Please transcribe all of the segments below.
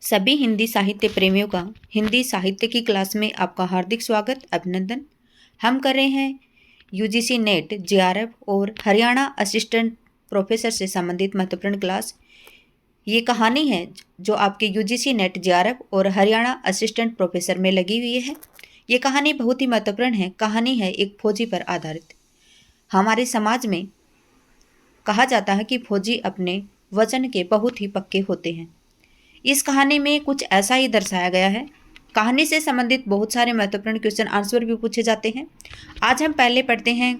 सभी हिंदी साहित्य प्रेमियों का हिंदी साहित्य की क्लास में आपका हार्दिक स्वागत अभिनंदन। हम कर रहे हैं यूजीसी नेट जेआरएफ और हरियाणा असिस्टेंट प्रोफेसर से संबंधित महत्वपूर्ण क्लास। ये कहानी है जो आपके यूजीसी नेट जेआरएफ और हरियाणा असिस्टेंट प्रोफेसर में लगी हुई है। ये कहानी बहुत ही महत्वपूर्ण है। कहानी है एक फौजी पर आधारित। हमारे समाज में कहा जाता है कि फौजी अपने वचन के बहुत ही पक्के होते हैं। इस कहानी में कुछ ऐसा ही दर्शाया गया है। कहानी से संबंधित बहुत सारे महत्वपूर्ण क्वेश्चन आंसर भी पूछे जाते हैं। आज हम पहले पढ़ते हैं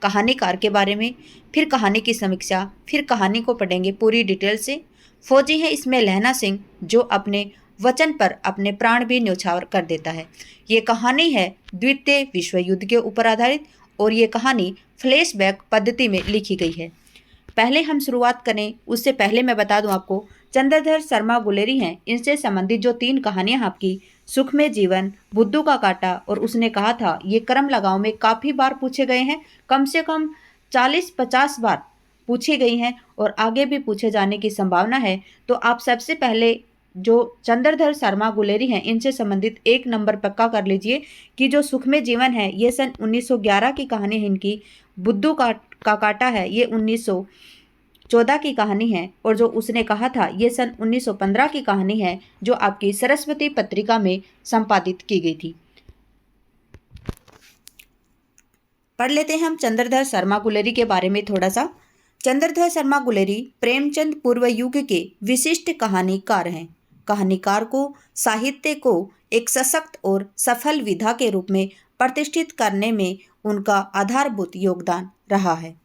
कहानीकार के बारे में, फिर कहानी की समीक्षा, फिर कहानी को पढ़ेंगे पूरी डिटेल से। फौजी है इसमें लहना सिंह, जो अपने वचन पर अपने प्राण भी न्यौछावर कर देता है। ये कहानी है द्वितीय विश्व युद्ध के ऊपर आधारित और ये कहानी फ्लैशबैक पद्धति में लिखी गई है। पहले हम शुरुआत करें उससे पहले मैं बता दूं आपको, चंद्रधर शर्मा गुलेरी हैं। इनसे संबंधित जो 3 कहानियां आपकी सुख में जीवन, बुद्धू का कांटा और उसने कहा था, ये कर्म लगाओ में काफ़ी बार पूछे गए हैं। कम से कम 40-50 बार पूछी गई हैं और आगे भी पूछे जाने की संभावना है। तो आप सबसे पहले जो चंद्रधर शर्मा गुलेरी हैं इनसे संबंधित 1 नंबर पक्का कर लीजिए कि जो सुख में जीवन है ये सन 1911 की कहानी है इनकी। बुद्धू का कांटा है ये 1914 की कहानी है और जो उसने कहा था ये सन 1915 की कहानी है, जो आपकी सरस्वती पत्रिका में संपादित की गई थी। पढ़ लेते हैं हम चंद्रधर शर्मा गुलेरी के बारे में थोड़ा सा। चंद्रधर शर्मा गुलेरी प्रेमचंद पूर्व युग के विशिष्ट कहानीकार हैं। कहानीकार को साहित्य को एक सशक्त और सफल विधा के रूप में प्रतिष्ठित करने में उनका आधारभूत योगदान रहा है।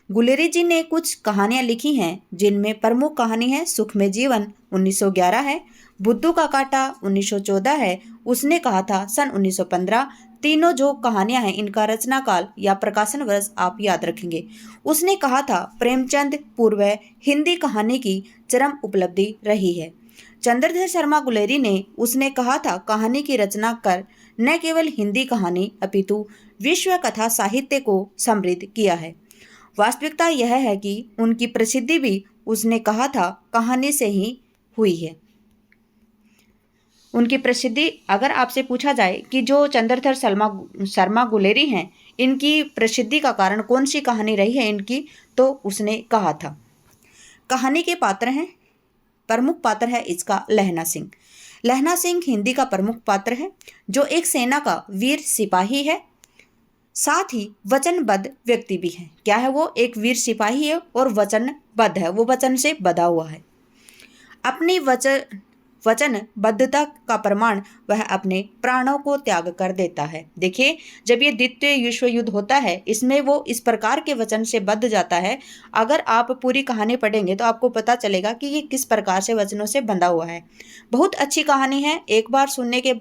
गुलेरी जी ने कुछ कहानियां लिखी हैं जिनमें प्रमुख कहानी है सुख में जीवन 1911 है, बुद्धू का कांटा 1914 है, उसने कहा था सन 1915। तीनों जो कहानियां हैं इनका रचना काल या प्रकाशन वर्ष आप याद रखेंगे। उसने कहा था प्रेमचंद पूर्व हिंदी कहानी की चरम उपलब्धि रही है। चंद्रधर शर्मा गुलेरी ने उसने कहा था कहानी की रचना कर न केवल हिंदी कहानी अपितु विश्व कथा साहित्य को समृद्ध किया है। वास्तविकता यह है कि उनकी प्रसिद्धि भी उसने कहा था कहानी से ही हुई है। उनकी प्रसिद्धि अगर आपसे पूछा जाए कि जो चंद्रधर शर्मा गुलेरी हैं इनकी प्रसिद्धि का कारण कौन सी कहानी रही है इनकी, तो उसने कहा था। कहानी के पात्र हैं, प्रमुख पात्र है इसका लहना सिंह। लहना सिंह हिंदी का प्रमुख पात्र है जो एक सेना का वीर सिपाही है, साथ ही वचनबद्ध व्यक्ति भी है। क्या है वो? एक वीर सिपाही है और वचनबद्ध है, वो वचन से बंधा हुआ है। अपनी वचनबद्धता का प्रमाण वह अपने प्राणों को त्याग कर देता है। देखिए, जब ये द्वितीय विश्व युद्ध होता है इसमें वो इस प्रकार के वचन से बंध जाता है। अगर आप पूरी कहानी पढ़ेंगे तो आपको पता चलेगा कि ये किस प्रकार से वचनों से बंधा हुआ है। बहुत अच्छी कहानी है, एक बार सुनने के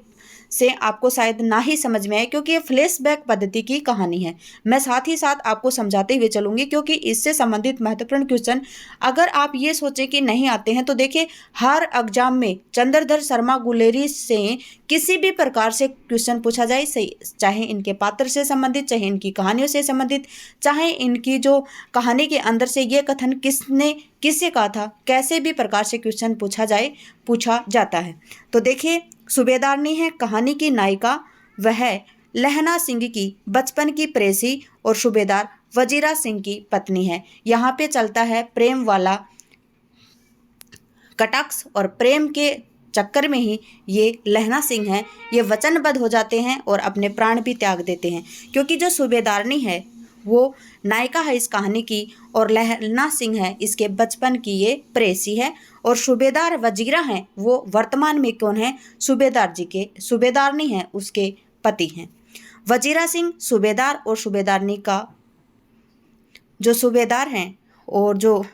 से आपको शायद ना ही समझ में आए क्योंकि ये फ्लैशबैक पद्धति की कहानी है। मैं साथ ही साथ आपको समझाते हुए चलूंगी क्योंकि इससे संबंधित महत्वपूर्ण क्वेश्चन अगर आप ये सोचें कि नहीं आते हैं तो देखिए, हर एग्जाम में चंद्रधर शर्मा गुलेरी से किसी भी प्रकार से क्वेश्चन पूछा जाए, चाहे इनके पात्र से संबंधित, चाहे इनकी कहानियों से संबंधित, चाहे इनकी जो कहानी के अंदर से ये कथन किसने किससे कहा था, कैसे भी प्रकार से क्वेश्चन पूछा जाता है। तो देखिए, सूबेदारनी है कहानी की नायिका, वह लहना सिंह की बचपन की प्रेसी और सूबेदार वजीरा सिंह की पत्नी है। यहाँ पे चलता है प्रेम वाला कटाक्ष और प्रेम के चक्कर में ही ये लहना सिंह हैं, ये वचनबद्ध हो जाते हैं और अपने प्राण भी त्याग देते हैं। क्योंकि जो सूबेदारनी है वो नायिका है इस कहानी की और लहना सिंह है इसके बचपन की ये प्रेसी है, और सूबेदार वजीरा हैं वो वर्तमान में कौन है? सूबेदारनी है उसके पति हैं। वजीरा सिंह सूबेदार और सूबेदारनी का जो सूबेदार हैं और जो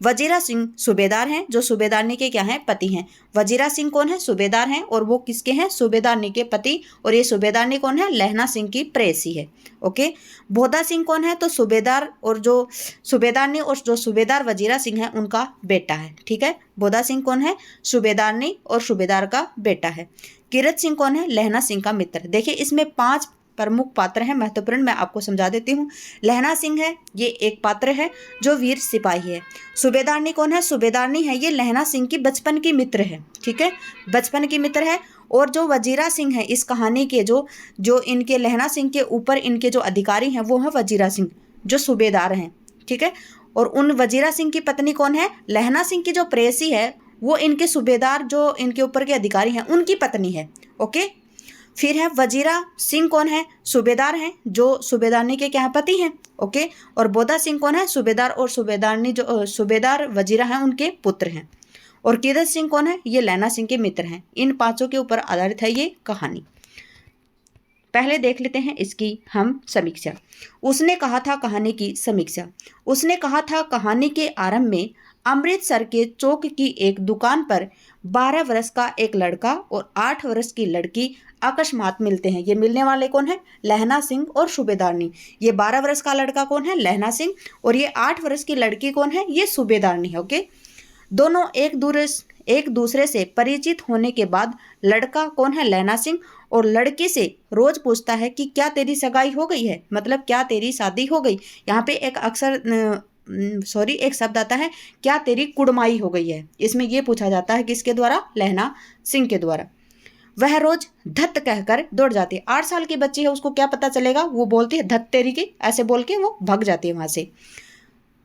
वजीरा सिंह सूबेदार हैं जो सूबेदारनी के क्या हैं? पति हैं। वजीरा सिंह कौन है? सूबेदार हैं और वो किसके हैं? सूबेदारनी के पति। और ये सूबेदारनी कौन है? लहना सिंह की प्रेसी है। ओके। बोधा सिंह कौन है? तो सूबेदार और जो सूबेदारनी और जो सूबेदार वजीरा सिंह है उनका बेटा है। ठीक है। बोधा सिंह कौन है? सूबेदारनी और सूबेदार का बेटा है। कीरत सिंह कौन है? लहना सिंह का मित्र। देखिए, इसमें 5 प्रमुख पात्र हैं महत्वपूर्ण, मैं आपको समझा देती हूँ। लहना सिंह है, ये एक पात्र है जो वीर सिपाही है। सूबेदारनी कौन है? सूबेदारनी है ये लहना सिंह की बचपन की मित्र है, ठीक है, बचपन की मित्र है। और जो वजीरा सिंह है इस कहानी के जो इनके लहना सिंह के ऊपर इनके जो अधिकारी हैं वो है वजीरा सिंह, जो सूबेदार हैं, ठीक है। और उन वजीरा सिंह की पत्नी कौन है? लहना सिंह की जो प्रेयसी है वो इनके सूबेदार जो इनके ऊपर के अधिकारी हैं उनकी पत्नी है, ओके। फिर है वजीरा सिंह कौन है? सूबेदार हैं जो सूबेदारनी के क्या पति हैं, ओके। और बोदा सिंह कौन है? सूबेदार और सूबेदारनी जो सूबेदार वजीरा हैं उनके पुत्र हैं। और कीरत सिंह कौन है? ये लहना सिंह के मित्र हैं। इन पांचों के ऊपर आधारित है ये कहानी। पहले देख लेते हैं इसकी हम समीक्षा। उसने कहा था कहानी की समीक्षा। उसने कहा था कहानी के आरंभ में अमृतसर के चौक की एक दुकान पर 12 वर्ष का एक लड़का और 8 वर्ष की लड़की अकस्मात मिलते हैं। ये मिलने वाले कौन है? लहना सिंह और सूबेदारनी। ये 12 वर्ष का लड़का कौन है? लहना सिंह। और ये 8 वर्ष की लड़की कौन है? ये सूबेदारनी है, ओके। दोनों एक दूसरे से परिचित होने के बाद लड़का कौन है? लहना सिंह। और लड़की से रोज पूछता है कि क्या तेरी सगाई हो गई है, मतलब क्या तेरी शादी हो गई। यहाँ पे एक शब्द आता है, क्या तेरी कुड़माई हो गई है। इसमें यह पूछा जाता है किसके द्वारा? लहना सिंह के द्वारा। वह रोज धत कहकर दौड़ जाती है। 8 साल की बच्ची है, उसको क्या पता चलेगा, वो बोलती है धत तेरी की, ऐसे बोल के वो भाग जाती है वहां से।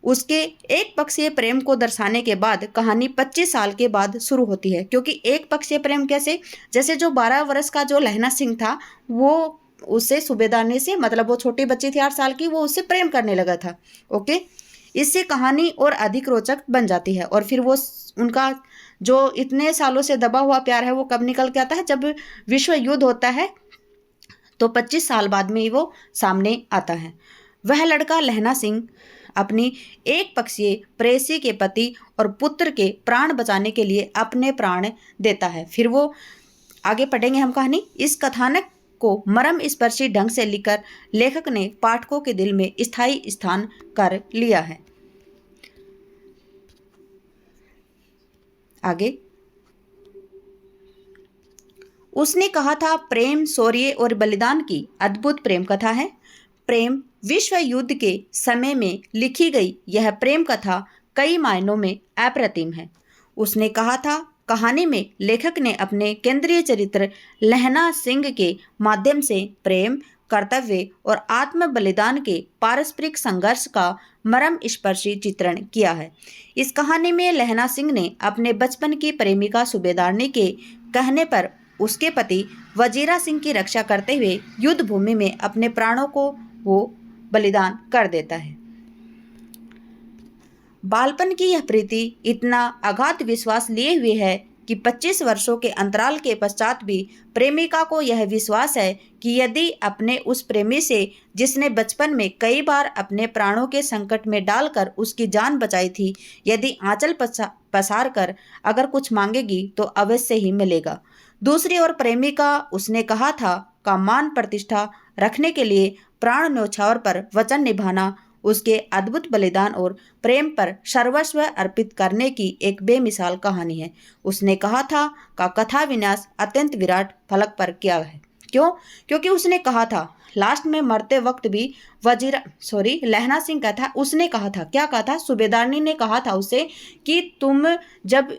उसके एक पक्षीय प्रेम को दर्शाने के बाद कहानी 25 साल के बाद शुरू होती है। क्योंकि एक पक्षीय प्रेम कैसे? जैसे जो 12 वर्ष का जो लहना सिंह था वो उससे सूबेदारनी से, मतलब वो छोटी बच्ची थी 8 साल की, वो उससे प्रेम करने लगा था, ओके। इससे कहानी और अधिक रोचक बन जाती है। और फिर वो उनका जो इतने सालों से दबा हुआ प्यार है वो कब निकल के आता है? जब विश्व युद्ध होता है तो 25 साल बाद में ही वो सामने आता है। वह लड़का लहना सिंह अपनी एक पक्षीय प्रेयसी के पति और पुत्र के प्राण बचाने के लिए अपने प्राण देता है। फिर वो आगे पढ़ेंगे हम कहानी। इस कथानक को मर्म स्पर्शी ढंग से लिखकर लेखक ने पाठकों के दिल में स्थायी स्थान कर लिया है। आगे उसने कहा था प्रेम, शौर्य और बलिदान की अद्भुत प्रेम कथा है। प्रेम विश्व युद्ध के समय में लिखी गई यह प्रेम कथा कई मायनों में अप्रतिम है। उसने कहा था कहानी में लेखक ने अपने केंद्रीय चरित्र लहना सिंह के माध्यम से प्रेम, कर्तव्य और आत्म बलिदान के पारस्परिक संघर्ष का मर्म स्पर्शी चित्रण किया है। इस कहानी में लहना सिंह ने अपने बचपन की प्रेमिका सूबेदारनी के कहने पर उसके पति वजीरा सिंह की रक्षा करते हुए युद्ध भूमि में अपने प्राणों को वो बलिदान कर देता है। बालपन की यह प्रीति इतना अगाध विश्वास लिए हुए है कि 25 वर्षों के अंतराल के पश्चात भी प्रेमिका को यह विश्वास है कि यदि अपने उस प्रेमी से जिसने बचपन में कई बार अपने प्राणों के संकट में डालकर उसकी जान बचाई थी, यदि आंचल पसार कर अगर कुछ मांगेगी तो अवश्य ही मिलेगा। दूसरी ओर प्रेमिका उसने कहा था का मान प्रतिष्ठा रखने के लिए प्राण न्यौछावर पर वचन निभाना उसके अद्भुत बलिदान और प्रेम पर सर्वस्व अर्पित करने की एक बेमिसाल कहानी है। उसने कहा था का कथा विन्यास अत्यंत विराट फलक पर किया है। क्यों? क्योंकि उसने कहा था लास्ट में मरते वक्त भी लहना सिंह का था, उसने कहा था, क्या कहा था? सूबेदारनी ने कहा था उसे कि तुम जब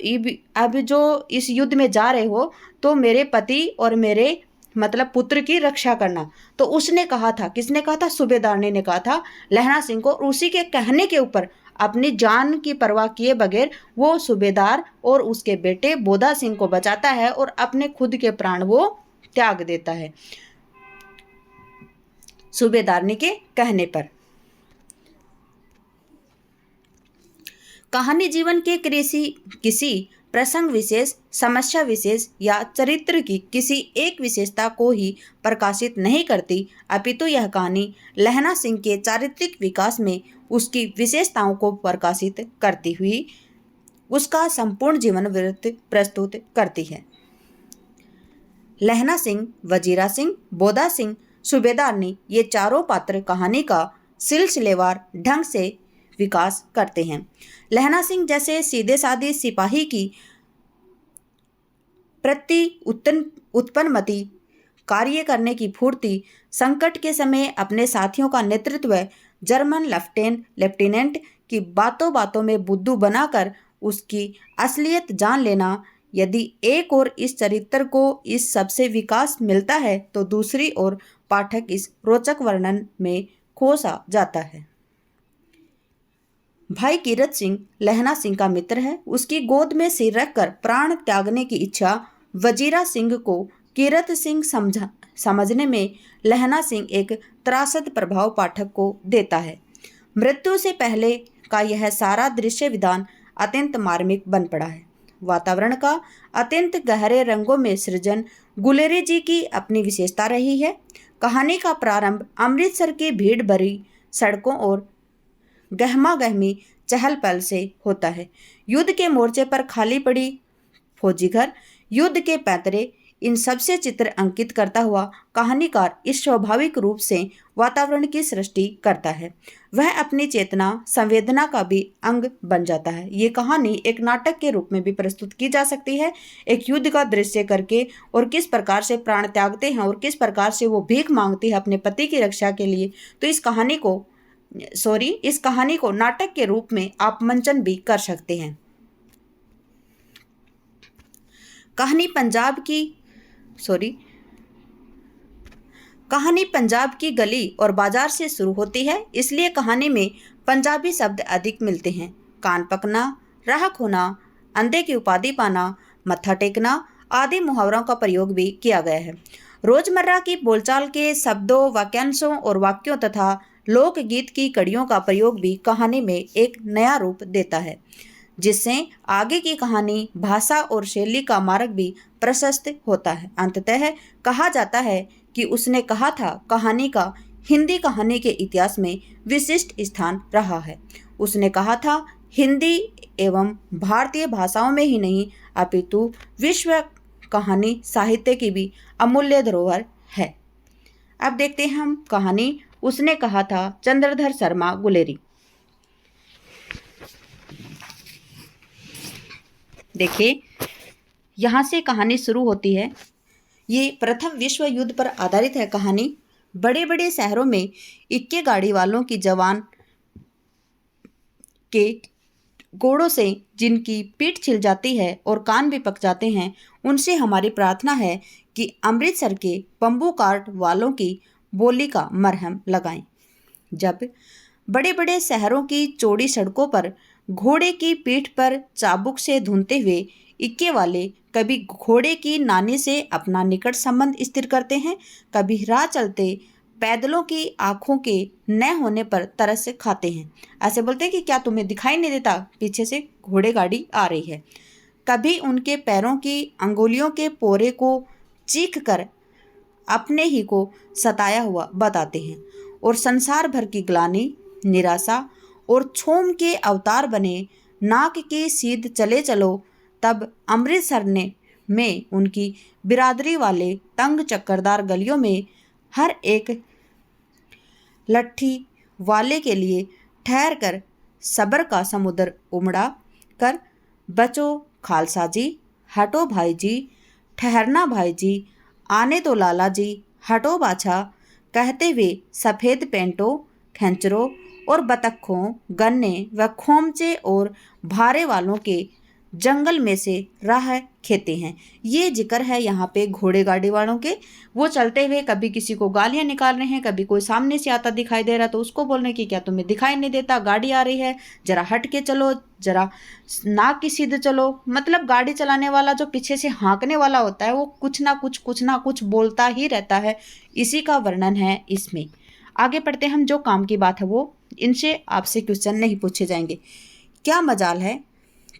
अब जो इस युद्ध में जा रहे हो तो मेरे पति और मेरे मतलब पुत्र की रक्षा करना। तो उसने कहा था, किसने कहा था? सूबेदारनी ने कहा था लहना सिंह को। उसी के कहने के ऊपर अपनी जान की परवाह किए बगैर वो सूबेदार और उसके बेटे बोदा सिंह को बचाता है और अपने खुद के प्राण वो त्याग देता है सूबेदारनी के कहने पर। कहानी जीवन के किसी प्रसंग विशेष, समस्या विशेष या चरित्र की किसी एक विशेषता को ही प्रकाशित नहीं करती, अपितु यह कहानी लहना सिंह के चारित्रिक विकास में उसकी विशेषताओं को प्रकाशित करती हुई उसका संपूर्ण जीवन वृत्त प्रस्तुत करती है। लहना सिंह, वजीरा सिंह, बोदा सिंह, सूबेदारनी ये चारों पात्र कहानी का सिलसिलेवार ढंग से विकास करते हैं। लहना सिंह जैसे सीधे साधे सिपाही की प्रति उत्पन्नमति कार्य करने की फुर्ती, संकट के समय अपने साथियों का नेतृत्व, जर्मन लेफ्टिनेंट की बातों बातों में बुद्धू बनाकर उसकी असलियत जान लेना। यदि एक ओर इस चरित्र को इस सबसे विकास मिलता है तो दूसरी ओर पाठक इस रोचक वर्णन में खो सा जाता है। भाई कीरत सिंह लहना सिंह का मित्र है। उसकी गोद में सिर रखकर प्राण त्यागने की इच्छा वजीरा सिंह को कीरत सिंह समझने में लहना सिंह एक त्रासद प्रभाव पाठक को देता है। मृत्यु से पहले का यह सारा दृश्य विधान अत्यंत मार्मिक बन पड़ा है। वातावरण का अत्यंत गहरे रंगों में सृजन गुलेरी जी की अपनी विशेषता रही है। कहानी का प्रारंभ अमृतसर की भीड़ भरी सड़कों और गहमा गहमी चहल पहल से होता है। युद्ध के मोर्चे पर खाली पड़ी फौजी घर, युद्ध के पैतरे, इन सबसे चित्र अंकित करता हुआ कहानीकार इस स्वाभाविक रूप से वातावरण की सृष्टि करता है। वह अपनी चेतना संवेदना का भी अंग बन जाता है। ये कहानी एक नाटक के रूप में भी प्रस्तुत की जा सकती है, एक युद्ध का दृश्य करके, और किस प्रकार से प्राण त्यागते हैं और किस प्रकार से वो भीख मांगती है अपने पति की रक्षा के लिए। तो इस कहानी को नाटक के रूप में आप मंचन भी कर सकते हैं। कहानी पंजाब की गली और बाजार से शुरू होती है, इसलिए कहानी में पंजाबी शब्द अधिक मिलते हैं। कान पकना, राह खोना, अंधे की उपाधि पाना, मत्था टेकना आदि मुहावरों का प्रयोग भी किया गया है। रोजमर्रा की बोलचाल के शब्दों, वाक्यांशों और वाक्यों तथा लोकगीत की कड़ियों का प्रयोग भी कहानी में एक नया रूप देता है, जिससे आगे की कहानी, भाषा और शैली का मार्ग भी प्रशस्त होता है। अंततः कहा जाता है कि उसने कहा था, कहानी का हिंदी कहानी के इतिहास में विशिष्ट स्थान रहा है। उसने कहा था, हिंदी एवं भारतीय भाषाओं में ही नहीं अपितु विश्व कहानी साहित्य की भी अमूल्य धरोहर है। अब देखते हैं हम कहानी उसने कहा था, चंद्रधर शर्मा गुलेरी। देखिए, यहाँ से कहानी शुरू होती है। ये प्रथम विश्व युद्ध पर आधारित है कहानी। बड़े बड़े शहरों में इक्के गाड़ी वालों की जवान के घोड़ों से जिनकी पीठ छिल जाती है और कान भी पक जाते हैं, उनसे हमारी प्रार्थना है कि अमृतसर के बम्बू कार्ट वालों की बोली का मरहम लगाएं। जब बड़े बड़े शहरों की चौड़ी सड़कों पर घोड़े की पीठ पर चाबुक से धुनते हुए इक्के वाले कभी घोड़े की नानी से अपना निकट संबंध स्थिर करते हैं, कभी राह चलते पैदलों की आंखों के न होने पर तरस खाते हैं। ऐसे बोलते हैं कि क्या तुम्हें दिखाई नहीं देता, पीछे से घोड़े गाड़ी आ रही है। कभी उनके पैरों की अंगुलियों के पोरे को चीख कर अपने ही को सताया हुआ बताते हैं, और संसार भर की ग्लानि, निराशा और क्षोभ के अवतार बने नाक की सीध चले चलो। तब अमृतसर में उनकी बिरादरी वाले तंग चक्करदार गलियों में हर एक लट्ठी वाले के लिए ठहर कर सब्र का समुद्र उमड़ा कर, बचो खालसा जी, हटो भाई जी, ठहरना भाई जी, आने दो लाला जी, हटो बाछा, कहते हुए सफ़ेद पेंटों, खैंचरों और बतखों, गन्ने व खोमचे और भारे वालों के जंगल में से राह खेते हैं। ये जिक्र है यहाँ पे घोड़े गाड़ी वालों के। वो चलते हुए कभी किसी को गालियाँ निकाल रहे हैं, कभी कोई सामने से आता दिखाई दे रहा तो उसको बोलने की, क्या तुम्हें दिखाई नहीं देता, गाड़ी आ रही है, जरा हट के चलो, जरा नाक की सीधे चलो। मतलब गाड़ी चलाने वाला जो पीछे से हाँकने वाला होता है वो कुछ ना कुछ बोलता ही रहता है। इसी का वर्णन है इसमें। आगे पढ़ते हम। जो काम की बात है वो इनसे आपसे क्वेश्चन नहीं पूछे जाएंगे। क्या मजाल है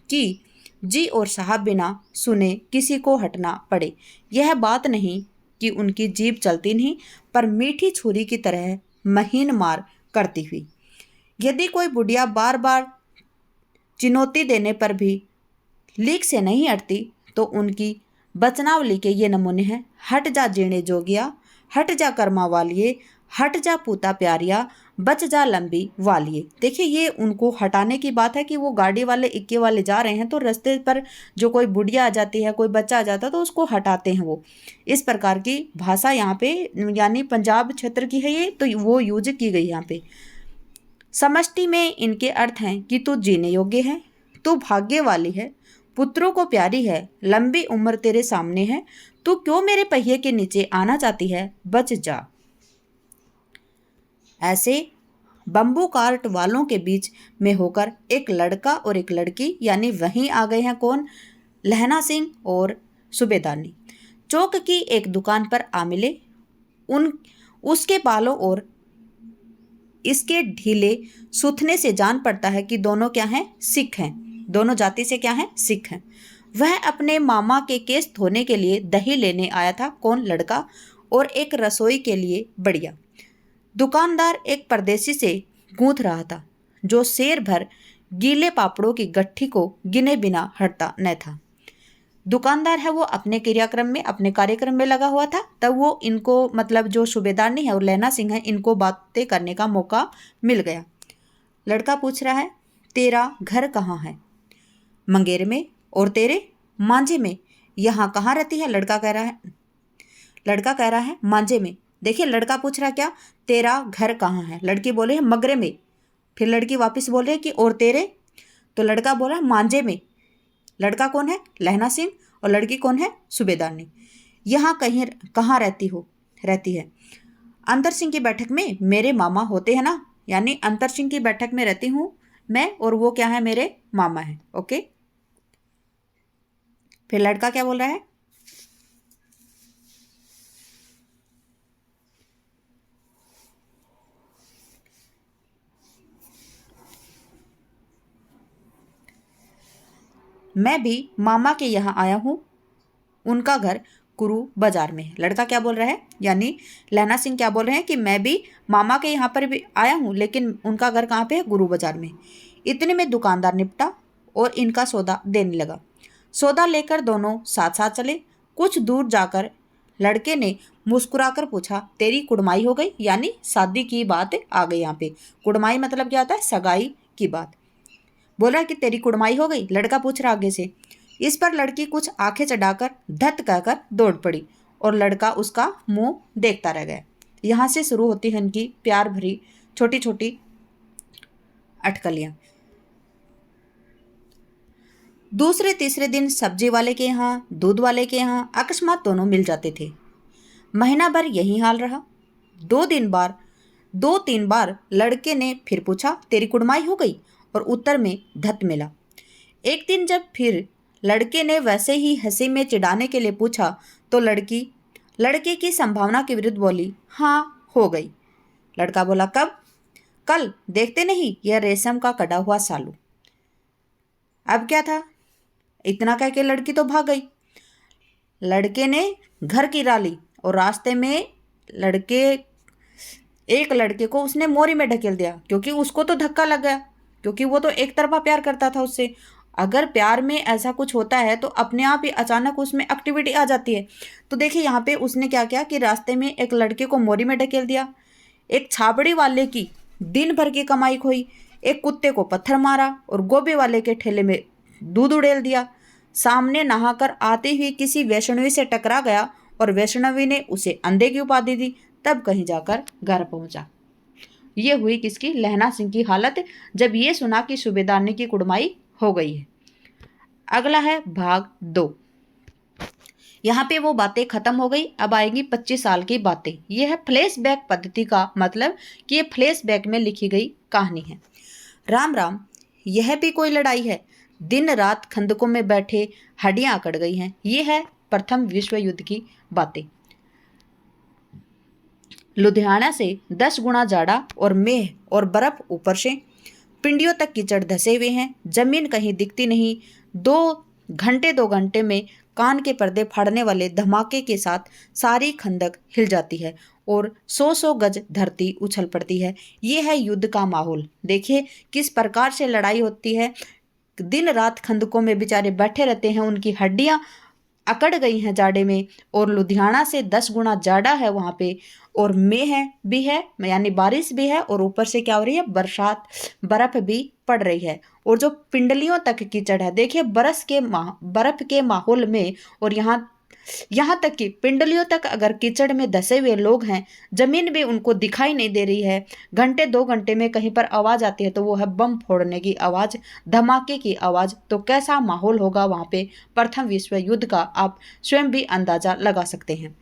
कि जी और साहब बिना सुने किसी को हटना पड़े। यह बात नहीं कि उनकी जीभ चलती नहीं, पर मीठी छुरी की तरह महीन मार करती हुई। यदि कोई बुढ़िया बार बार चुनौती देने पर भी लीक से नहीं हटती तो उनकी बचनावली के ये नमूने हैं। हट जा जीणे जोगिया, हट जा कर्मा वालिए, हट जा पूता प्यारिया, बच जा लंबी वालिए। देखिए ये उनको हटाने की बात है कि वो गाड़ी वाले इक्के वाले जा रहे हैं तो रास्ते पर जो कोई बुढ़िया आ जाती है, कोई बच्चा आ जाता है तो उसको हटाते हैं वो। इस प्रकार की भाषा यहाँ पे यानी पंजाब क्षेत्र की है ये, तो वो यूज की गई यहाँ पे। समष्टि में इनके अर्थ हैं कि तू जीने योग्य है, तू भाग्य वाली है, पुत्रों को प्यारी है, लंबी उम्र तेरे सामने है, तू क्यों मेरे पहिए के नीचे आना चाहती है, बच जा। ऐसे बम्बू कार्ट वालों के बीच में होकर एक लड़का और एक लड़की यानी वहीं आ गए हैं कौन, लहना सिंह और सूबेदारनी। चौक की एक दुकान पर आ मिले। उन उसके बालों और इसके ढीले सूथने से जान पड़ता है कि दोनों क्या हैं, सिख हैं। दोनों जाति से क्या हैं, सिख हैं। वह अपने मामा के केस धोने के लिए दही लेने आया था कौन, लड़का, और एक रसोई के लिए बढ़िया। दुकानदार एक परदेसी से गूंथ रहा था जो शेर भर गीले पापड़ों की गट्ठी को गिने बिना हटता न था। दुकानदार है वो अपने क्रियाक्रम में, अपने कार्यक्रम में लगा हुआ था, तब वो इनको मतलब जो सूबेदारनी है और लहना सिंह है इनको बातें करने का मौका मिल गया। लड़का पूछ रहा है तेरा घर कहाँ है, मंगेर में, और तेरे, मांझे में। यहाँ कहाँ रहती है, लड़का कह रहा है मांझे में। देखिए लड़का पूछ रहा क्या, तेरा घर कहाँ है, लड़की बोले है मगरे में। फिर लड़की वापस बोल रही है कि और तेरे, तो लड़का बोला मांझे में। लड़का कौन है, लहना सिंह, और लड़की कौन है, सूबेदारनी। यहाँ कहीं कहाँ रहती है, अंतर सिंह की बैठक में, मेरे मामा होते हैं ना, यानी अंतर सिंह की बैठक में रहती हूँ मैं, और वो क्या है, मेरे मामा है। ओके, फिर लड़का क्या बोल रहा है, मैं भी मामा के यहाँ आया हूँ, उनका घर कुरू बाजार में है। लड़का क्या बोल रहा है, यानी लहना सिंह क्या बोल रहे हैं कि मैं भी मामा के यहाँ पर भी आया हूँ लेकिन उनका घर कहाँ पे है, गुरु बाजार में। इतने में दुकानदार निपटा और इनका सौदा देने लगा। सौदा लेकर दोनों साथ साथ चले। कुछ दूर जाकर लड़के ने मुस्कुराकर पूछा तेरी कुड़माई हो गई, यानी शादी की बात आ गई यहाँ पे। कुड़माई मतलब क्या होता है, सगाई की बात। बोल रहा है कि तेरी कुड़माई हो गई, लड़का पूछ रहा आगे से। इस पर लड़की कुछ आंखें चढ़ाकर धत कहकर दौड़ पड़ी और लड़का उसका मुंह देखता रह गया। यहाँ से शुरू होती है इनकी प्यार भरी छोटी छोटी अटकलियां। दूसरे तीसरे दिन सब्जी वाले के यहाँ, दूध वाले के यहाँ अकस्मात दोनों मिल जाते थे। महीना भर यही हाल रहा। दो तीन बार लड़के ने फिर पूछा तेरी कुड़माई हो गई, और उत्तर में धत मिला। एक दिन जब फिर लड़के ने वैसे ही हंसी में चिढ़ाने के लिए पूछा तो लड़के की संभावना के विरुद्ध बोली, हाँ हो गई। लड़का बोला कब, कल, देखते नहीं यह रेशम का कटा हुआ सालू। अब क्या था, इतना कह के लड़की तो भाग गई। लड़के ने घर गिरा ली और रास्ते में एक लड़के को उसने मोरी में ढकेल दिया, क्योंकि उसको तो धक्का लग गया, क्योंकि वो तो एक तरफा प्यार करता था उससे। अगर प्यार में ऐसा कुछ होता है तो अपने आप ही अचानक उसमें एक्टिविटी आ जाती है। तो देखिए यहाँ पे उसने क्या किया कि रास्ते में एक लड़के को मोरी में ढकेल दिया, एक छाबड़ी वाले की दिन भर की कमाई खोई, एक कुत्ते को पत्थर मारा और गोभी वाले के ठेले में दूध उड़ेल दिया। सामने नहाकर आती हुई किसी वैष्णवी से टकरा गया और वैष्णवी ने उसे अंधे की उपाधि दी, तब कहीं जाकर घर पहुंचा। ये हुई किसकी, लहना सिंह की हालत जब ये सुना कि सूबेदारनी की कुड़माई हो गई है। अगला है भाग 2। यहाँ पे वो बातें खत्म हो गई, अब आएगी 25 साल की बातें। ये है फ्लैशबैक पद्धति का मतलब कि ये फ्लैशबैक में लिखी गई कहानी है। राम राम, यह भी कोई लड़ाई है, दिन रात खंदकों में बैठे हड्डियां अकड़ गई हैं। ये है प्रथम विश्व युद्ध की बातें। लुधियाना से 10 गुना जाड़ा और मेह और बर्फ ऊपर से पिंडियों तक कीचड़ धसे हुए हैं, जमीन कहीं दिखती नहीं। 2 घंटे में कान के पर्दे फाड़ने वाले धमाके के साथ सारी खंदक हिल जाती है और 100 गज धरती उछल पड़ती है। ये है युद्ध का माहौल। देखिए किस प्रकार से लड़ाई होती है। दिन रात खंदकों में बेचारे बैठे रहते हैं, उनकी हड्डियां अकड़ गई हैं जाड़े में, और लुधियाना से 10 गुना जाड़ा है वहाँ पे, और मेह है भी है, यानी बारिश भी है, और ऊपर से क्या हो रही है, बरसात, बर्फ भी पड़ रही है। और जो पिंडलियों तक कीचड़ है, देखिए बर्फ के माहौल में, और यहाँ तक कि पिंडलियों तक अगर कीचड़ में धसे हुए लोग हैं, जमीन भी उनको दिखाई नहीं दे रही है। घंटे 2 घंटे में कहीं पर आवाज आती है तो वो है बम फोड़ने की आवाज, धमाके की आवाज। तो कैसा माहौल होगा वहां पे प्रथम विश्व युद्ध का, आप स्वयं भी अंदाजा लगा सकते हैं।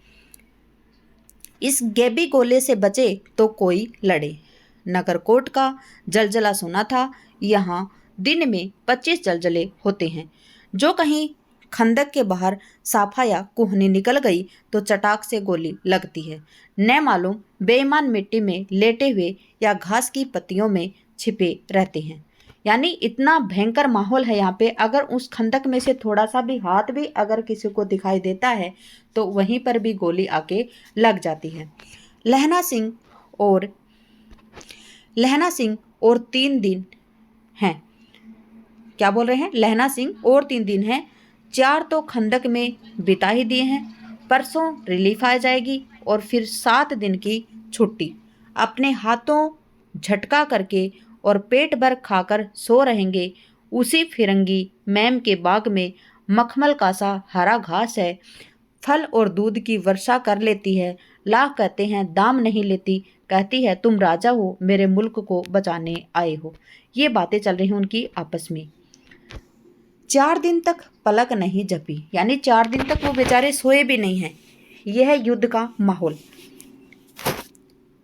इस गैबी गोले से बचे तो कोई लड़े। नगरकोट का जलजला सुना था। यहाँ दिन में 25 जलजले होते हैं। जो कहीं खंदक के बाहर साफा या कुहनी निकल गई तो चटाक से गोली लगती है। न मालूम बेईमान मिट्टी में लेटे हुए या घास की पत्तियों में छिपे रहते हैं। यानी इतना भयंकर माहौल है यहाँ पे। अगर उस खंदक में से थोड़ा सा भी हाथ भी अगर किसी को दिखाई देता है तो वहीं पर भी गोली आके लग जाती है। लहना सिंह और लहना सिंह और 3 दिन हैं। क्या बोल रहे हैं? लहना सिंह और 3 दिन हैं। 4 तो खंदक में बिता ही दिए हैं। परसों रिलीफ आ जाएगी और फिर 7 दिन की छुट्टी। अपने हाथों झटका करके और पेट भर खाकर सो रहेंगे। उसी फिरंगी मैम के बाग में मखमल का सा हरा घास है। फल और दूध की वर्षा कर लेती है। लाख कहते हैं दाम नहीं लेती। कहती है तुम राजा हो, मेरे मुल्क को बचाने आए हो। ये बातें चल रही हैं उनकी आपस में। 4 दिन तक पलक नहीं झपी, यानी 4 दिन तक वो बेचारे सोए भी नहीं हैं। यह है युद्ध का माहौल।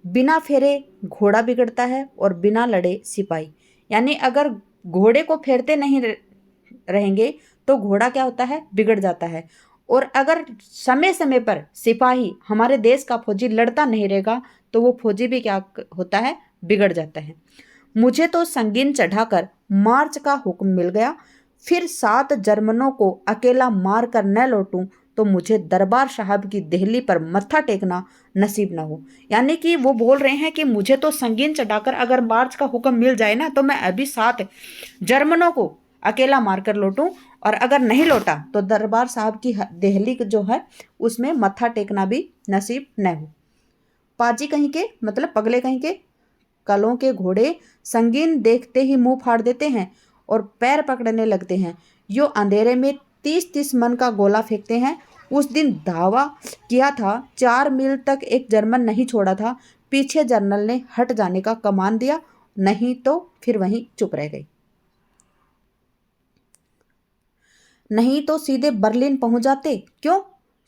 बिना फेरे घोड़ा बिगड़ता है और बिना लड़े सिपाही। यानी अगर घोड़े को फेरते नहीं रहेंगे तो घोड़ा क्या होता है, बिगड़ जाता है। और अगर समय समय पर सिपाही, हमारे देश का फौजी लड़ता नहीं रहेगा तो वो फौजी भी क्या होता है, बिगड़ जाता है। मुझे तो संगीन चढ़ाकर मार्च का हुक्म मिल गया। फिर 7 जर्मनों को अकेला मार कर न लौटूं तो मुझे दरबार साहब की देहली पर मत्था टेकना नसीब न हो। यानी कि वो बोल रहे हैं कि मुझे तो संगीन चढ़ाकर अगर मार्च का हुक्म मिल जाए ना तो मैं अभी 7 जर्मनों को अकेला मारकर लौटूं, और अगर नहीं लौटा तो दरबार साहब की देहली जो है उसमें मत्था टेकना भी नसीब न हो। पाजी कहीं के, मतलब पगले कहीं के, कलों के घोड़े संगीन देखते ही मुंह फाड़ देते हैं और पैर पकड़ने लगते हैं। यो अंधेरे में 30-30 मन का गोला फेंकते हैं। उस दिन दावा किया था, 4 मील तक एक जर्मन नहीं छोड़ा था। पीछे जनरल ने हट जाने का कमान दिया, नहीं तो फिर वहीं चुप रह गई। नहीं तो सीधे बर्लिन पहुंच जाते। क्यों?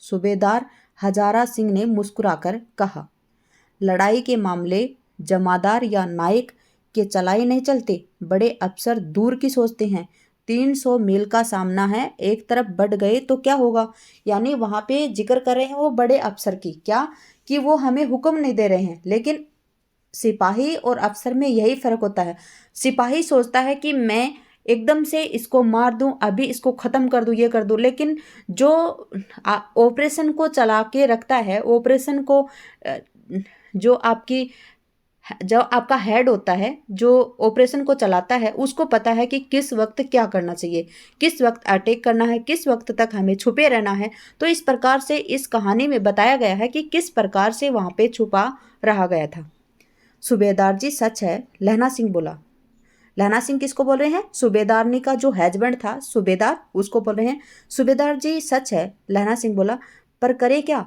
सूबेदार हजारा सिंह ने मुस्कुराकर कहा। लड़ाई के मामले जमादार या नायक के चलाई नहीं चलते। बड़े अफसर दूर की सोचते हैं। 300 मील का सामना है, एक तरफ बढ़ गए तो क्या होगा। यानी वहां पे जिक्र कर रहे हैं वो बड़े अफसर की, क्या कि वो हमें हुक्म नहीं दे रहे हैं। लेकिन सिपाही और अफसर में यही फर्क होता है। सिपाही सोचता है कि मैं एकदम से इसको मार दूं, अभी इसको खत्म कर दूं, ये कर दूं। लेकिन जो ऑपरेशन को चला के रखता है, ऑपरेशन को जो आपका हेड होता है, जो ऑपरेशन को चलाता है, उसको पता है कि किस वक्त क्या करना चाहिए, किस वक्त अटैक करना है, किस वक्त तक हमें छुपे रहना है। तो इस प्रकार से इस कहानी में बताया गया है कि किस प्रकार से वहां पे छुपा रहा गया था। सूबेदार जी सच है, लहना सिंह बोला। लहना सिंह किसको बोल रहे हैं? सूबेदारनी का जो हैजबैंड था सूबेदार, उसको बोल रहे हैं। सूबेदार जी सच है, लहना सिंह बोला। पर करे क्या?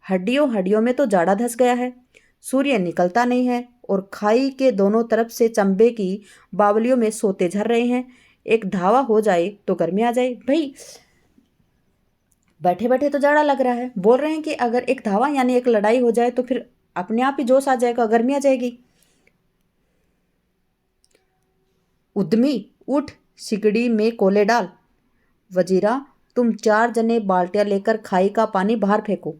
हड्डियों हड्डियों में तो जाड़ा धस गया है। सूर्य निकलता नहीं है और खाई के दोनों तरफ से चंबे की बावलियों में सोते झर रहे हैं। एक धावा हो जाए तो गर्मी आ जाए। भाई बैठे बैठे तो जाड़ा लग रहा है, बोल रहे हैं कि अगर एक धावा यानी एक लड़ाई हो जाए तो फिर अपने आप ही जोश आ जाएगा, गर्मी आ जाएगी। उद्यमी उठ, सिकड़ी में कोले डाल। वजीरा तुम 4 जने बाल्टियां लेकर खाई का पानी बाहर फेंको।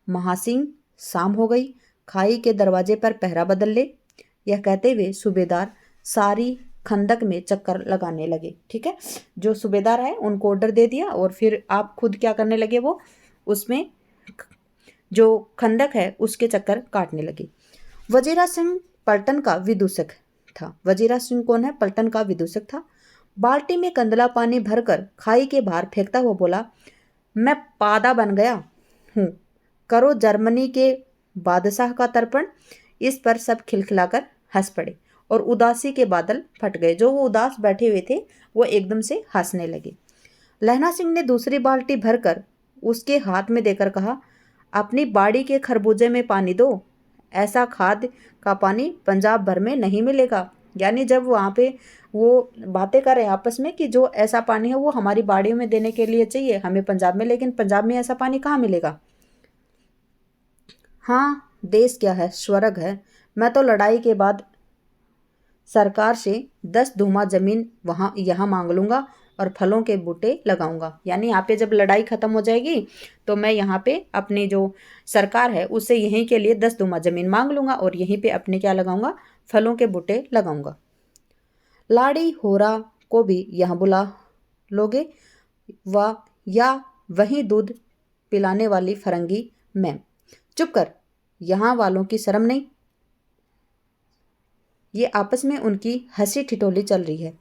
महासिंह शाम हो गई, खाई के दरवाजे पर पहरा बदल ले। यह कहते हुए सूबेदार सारी खंदक में चक्कर लगाने लगे। ठीक है, जो सूबेदार है उनको ऑर्डर दे दिया और फिर आप खुद क्या करने लगे, वो उसमें जो खंदक है उसके चक्कर काटने लगे। वजीरा सिंह पलटन का विदूषक था। वजीरा सिंह कौन है? पलटन का विदूषक था। बाल्टी में कंदला पानी भरकर खाई के बाहर फेंकता हुआ बोला, मैं पादा बन गया हूँ। करो जर्मनी के बादशाह का तर्पण। इस पर सब खिलखिलाकर हंस पड़े और उदासी के बादल फट गए। जो वो उदास बैठे हुए थे वो एकदम से हंसने लगे। लहना सिंह ने दूसरी बाल्टी भरकर उसके हाथ में देकर कहा, अपनी बाड़ी के खरबूजे में पानी दो, ऐसा खाद का पानी पंजाब भर में नहीं मिलेगा। यानी जब वहाँ पे वो बातें कर रहे हैं आपस में कि जो ऐसा पानी है वो हमारी बाड़ियों में देने के लिए चाहिए हमें पंजाब में, लेकिन पंजाब में ऐसा पानी कहाँ मिलेगा। हाँ, देश क्या है, स्वर्ग है। मैं तो लड़ाई के बाद सरकार से 10 धूमा जमीन वहाँ यहाँ मांग लूँगा और फलों के बूटे लगाऊंगा। यानी यहाँ पे जब लड़ाई खत्म हो जाएगी तो मैं यहाँ पे अपनी जो सरकार है उससे यहीं के लिए 10 धूमा जमीन मांग लूँगा और यहीं पे अपने क्या लगाऊंगा, फलों के बूटे लगाऊंगा। लाड़ी होरा को भी यहाँ बुला लोगे व या वहीं दूध पिलाने वाली फरंगी मैम। चुप कर, यहाँ वालों की शर्म नहीं। ये आपस में उनकी हंसी ठिठोली चल रही है।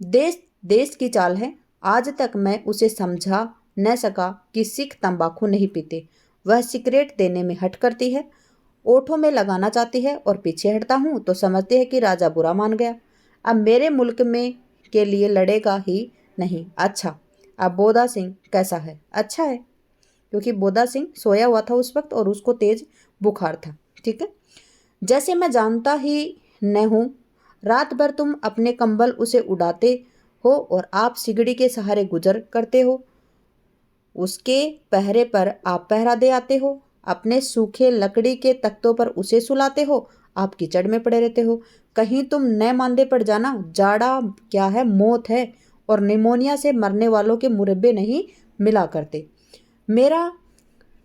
देश देश की चाल है। आज तक मैं उसे समझा न सका कि सिख तंबाकू नहीं पीते। वह सिगरेट देने में हट करती है, ओठों में लगाना चाहती है और पीछे हटता हूँ तो समझते हैं कि राजा बुरा मान गया। अब मेरे मुल्क में के लिए लड़ेगा ही नहीं। अच्छा, अब बोधा सिंह कैसा है? अच्छा है, क्योंकि बोधा सिंह सोया हुआ था उस वक्त और उसको तेज बुखार था। ठीक है, जैसे मैं जानता ही न हूँ। रात भर तुम अपने कंबल उसे उड़ाते हो और आप सिगड़ी के सहारे गुजर करते हो। उसके पहरे पर आप पहरा दे आते हो। अपने सूखे लकड़ी के तख्तों पर उसे सुलाते हो। आप कीचड़ में पड़े रहते हो। कहीं तुम न मांदे पड़ जाना। जाड़ा क्या है, मौत है, और निमोनिया से मरने वालों के मुरब्बे नहीं मिला करते। मेरा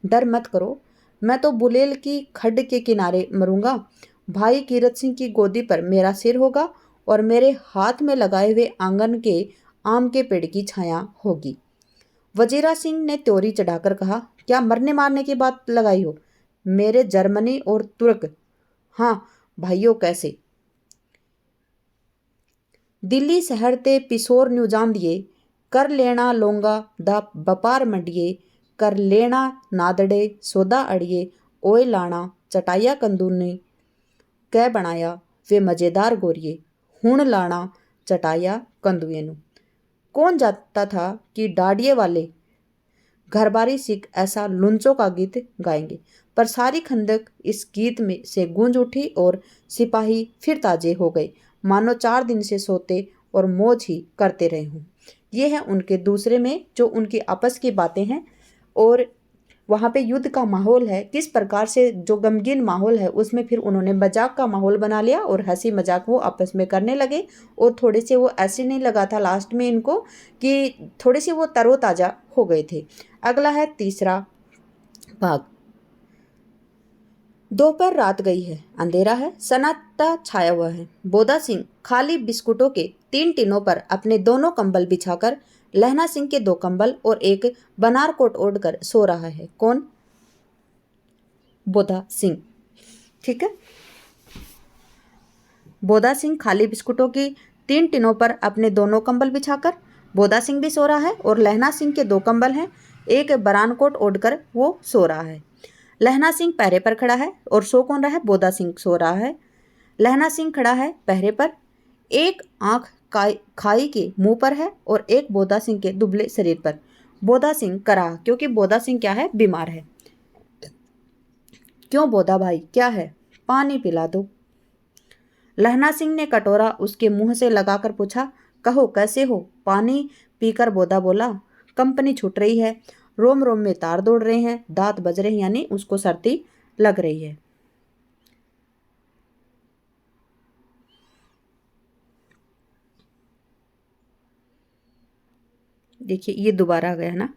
डर मत करो, मैं तो बुलेल की खड्ड के किनारे मरूंगा। भाई कीरत सिंह की गोदी पर मेरा सिर होगा और मेरे हाथ में लगाए हुए आंगन के आम के पेड़ की छाया होगी। वजीरा सिंह ने त्योरी चढ़ाकर कहा, क्या मरने मारने की बात लगाई हो? मेरे जर्मनी और तुर्क, हाँ भाइयों, कैसे? दिल्ली शहर ते पिसोर न्यू जान दिए, कर लेना लोंगा दा बपार मंडिए, कर लेना नादड़े सोदा अड़िए, ओए लाना चटाइया कंदूनी कै बनाया वे मज़ेदार गोरिए, हुण लाना चटाइया कंदुए नू। कौन जानता था कि डाडिये वाले घरबारी सिख ऐसा लुंचों का गीत गाएंगे। पर सारी खंदक इस गीत में से गूंज उठी और सिपाही फिर ताजे हो गए, मानो 4 दिन से सोते और मौज ही करते रहे हों। ये है उनके दूसरे में जो उनकी आपस की बातें हैं और वहाँ पे युद्ध का माहौल है। किस प्रकार से जो गमगीन माहौल है उसमें फिर उन्होंने मजाक का माहौल बना लिया और हंसी मजाक वो आपस में करने लगे। और थोड़े से वो ऐसे नहीं लगा था लास्ट में इनको कि थोड़े से वो तरोताज़ा हो गए थे। अगला है तीसरा भाग। दोपहर रात गई है, अंधेरा है, सन्नाटा छाया हुआ है। बोधा सिंह खाली बिस्कुटों के 3 टिनों पर अपने दोनों कंबल बिछाकर लहना सिंह के 2 कंबल और एक बनार कोट ओढ़कर सो रहा है। कौन? बोधा सिंह। ठीक है, बोधा सिंह खाली बिस्कुटों की 3 टिनों पर अपने दोनों कंबल बिछाकर, बोधा सिंह भी सो रहा है और लहना सिंह के 2 कंबल हैं, एक बरान कोट ओढ़कर वो सो रहा है। लहना सिंह पहरे पर खड़ा है और सो कौन रहा है? बोधा सिंह सो रहा है। लहना सिंह खड़ा है पहरे पर, एक आंख खाई के मुंह पर है और एक बोधा सिंह के दुबले शरीर पर। बोधा सिंह कराह, क्योंकि बोधा सिंह क्या है? बीमार है। क्यों बोधा भाई, क्या है? पानी पिला दो। लहना सिंह ने कटोरा उसके मुंह से लगाकर पूछा, कहो कैसे हो? पानी पीकर बोधा बोला, कंपनी छूट रही है, रोम रोम में तार दौड़ रहे हैं, दांत बज रहे हैं, यानी उसको सर्दी लग रही है। देखिए ये दोबारा आ गया ना।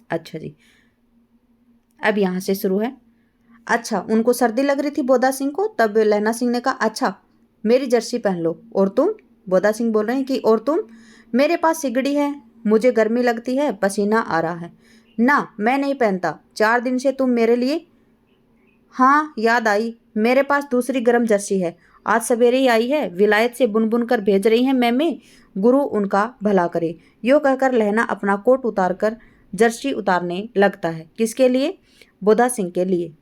अच्छा जी, अब यहाँ से शुरू है। अच्छा, उनको सर्दी लग रही थी बोधा सिंह को, तब लहना सिंह ने कहा, अच्छा मेरी जर्सी पहन लो। और तुम? बोधा सिंह बोल रहे हैं कि और तुम? मेरे पास सिगड़ी है, मुझे गर्मी लगती है, पसीना आ रहा है। ना, मैं नहीं पहनता, 4 दिन से तुम मेरे लिए। हाँ याद आई, मेरे पास दूसरी गर्म जर्सी है, आज सवेरे ही आई है, विलायत से बुन बुन कर भेज रही हैं मैमे, गुरु उनका भला करे। यो कहकर लहना अपना कोट उतार कर जर्सी उतारने लगता है। किसके लिए? बोधा सिंह के लिए।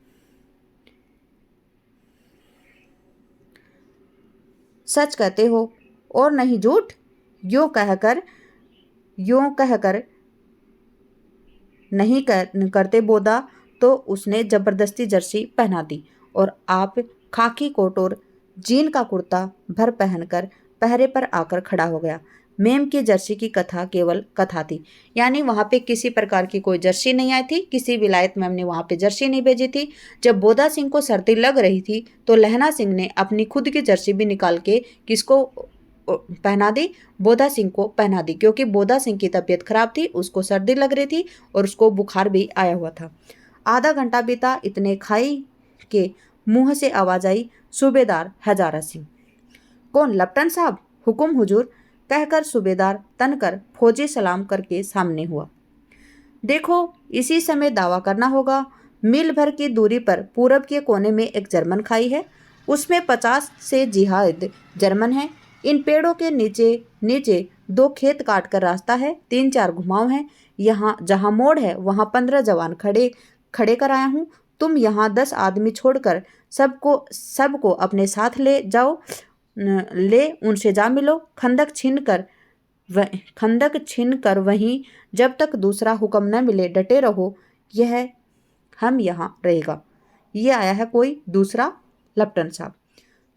सच कहते हो और नहीं झूठ? यूं कहकर नहीं करते बोधा तो उसने जबरदस्ती जर्सी पहना दी और आप खाकी कोट और जीन का कुर्ता भर पहनकर पहरे पर आकर खड़ा हो गया। मेम की जर्सी की कथा केवल कथा थी, यानी वहाँ पे किसी प्रकार की कोई जर्सी नहीं आई थी, किसी विलायत मैम ने वहाँ पे जर्सी नहीं भेजी थी। जब बोधा सिंह को सर्दी लग रही थी तो लहना सिंह ने अपनी खुद की जर्सी भी निकाल के किसको पहना दी? बोधा सिंह को पहना दी, क्योंकि बोधा सिंह की तबीयत खराब थी, उसको सर्दी लग रही थी और उसको बुखार भी आया हुआ था। आधा घंटा बीता, इतने खाई के मुंह से आवाज आई, सूबेदार हजारा सिंह। कौन? लप्टन साहब। हुकुम हुजूर, कहकर सूबेदार तनकर फौजी सलाम करके सामने हुआ। देखो, इसी समय दावा करना होगा, मील भर की दूरी पर पूरब के कोने में एक जर्मन खाई है, उसमें 50 से जिहाद जर्मन है। इन पेड़ों के नीचे नीचे 2 खेत काट कर रास्ता है, 3-4 घुमाव हैं। यहाँ जहाँ मोड़ है वहाँ 15 जवान खड़े कर आया हूँ। तुम यहाँ 10 आदमी छोड़कर सबको अपने साथ ले जाओ, ले उनसे जा मिलो। खंदक छीन कर वहीं जब तक दूसरा हुक्म न मिले डटे रहो। यह हम यहाँ रहेगा। ये आया है कोई दूसरा? लप्टन साहब।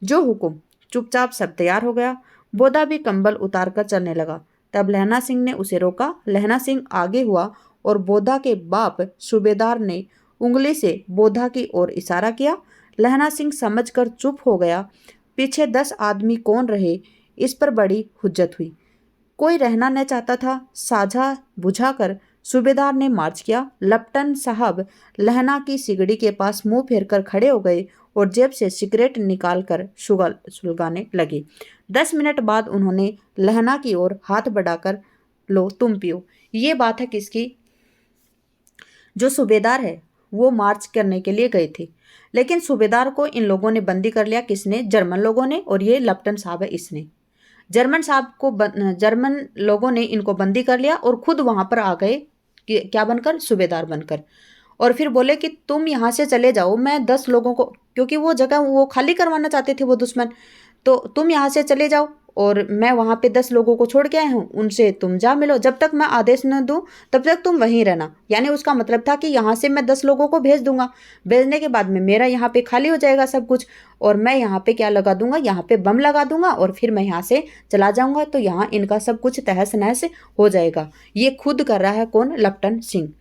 जो हुक्म। चुपचाप सब तैयार हो गया। बोधा भी कंबल उतार कर चलने लगा। तब लहना सिंह ने उसे रोका। लहना सिंह आगे हुआ और बोधा के बाप सूबेदार ने उंगली से बोधा की ओर इशारा किया। लहना सिंह समझकर चुप हो गया। पीछे 10 आदमी कौन रहे, इस पर बड़ी हुज्जत हुई। कोई रहना न चाहता था। साझा बुझाकर सूबेदार ने मार्च किया। लप्टन साहब लहना की सिगड़ी के पास मुंह फेरकर खड़े हो गए और जेब से सिगरेट निकालकर सुलगाने लगे। 10 मिनट बाद उन्होंने लहना की ओर हाथ बढ़ाकर, लो तुम पियो। ये बात है किसकी? जो सूबेदार है वो मार्च करने के लिए गए थे, लेकिन सूबेदार को इन लोगों ने बंदी कर लिया। किसने? जर्मन लोगों ने। और ये लप्टन साहब है, इसने जर्मन लोगों ने इनको बंदी कर लिया और खुद वहां पर आ गए, क्या बनकर? सूबेदार बनकर। और फिर बोले कि तुम यहाँ से चले जाओ, मैं 10 लोगों को, क्योंकि वो जगह वो खाली करवाना चाहते थे वो दुश्मन, तो तुम यहाँ से चले जाओ और मैं वहाँ पे 10 लोगों को छोड़ के आया हूँ, उनसे तुम जा मिलो, जब तक मैं आदेश न दूँ तब तक तुम वहीं रहना। यानी उसका मतलब था कि यहाँ से मैं 10 लोगों को भेज दूंगा, भेजने के बाद में मेरा यहाँ पे खाली हो जाएगा सब कुछ, और मैं यहाँ पे क्या लगा दूंगा? यहाँ पे बम लगा दूंगा और फिर मैं यहाँ से चला जाऊंगा, तो यहाँ इनका सब कुछ तहस नहस हो जाएगा। ये खुद कर रहा है कौन? लप्टन सिंह।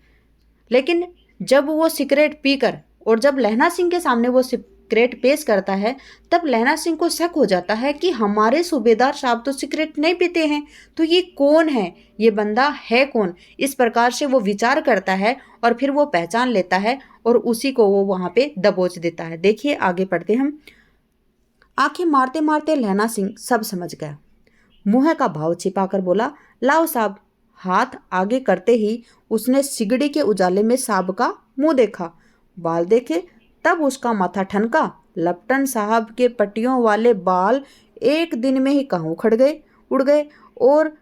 लेकिन जब वो सिगरेट पीकर और जब लहना सिंह के सामने वो सिगरेट पेश करता है, तब लहना सिंह को शक हो जाता है कि हमारे सूबेदार साहब तो सिगरेट नहीं पीते हैं, तो ये कौन है? ये बंदा है कौन? इस प्रकार से वो विचार करता है और फिर वो पहचान लेता है और उसी को वो वहां पे दबोच देता है। देखिए आगे पढ़ते हम। आंखें मारते मारते लहना सिंह सब समझ गया। मुंह का भाव छिपाकर बोला, लाओ साहब। हाथ आगे करते ही उसने सिगड़ी के उजाले में साहब का मुंह देखा, बाल देखे, तब उसका माथा ठनका। लप्टन साहब के पट्टियों वाले बाल एक दिन में ही कहाँ उड़ गए और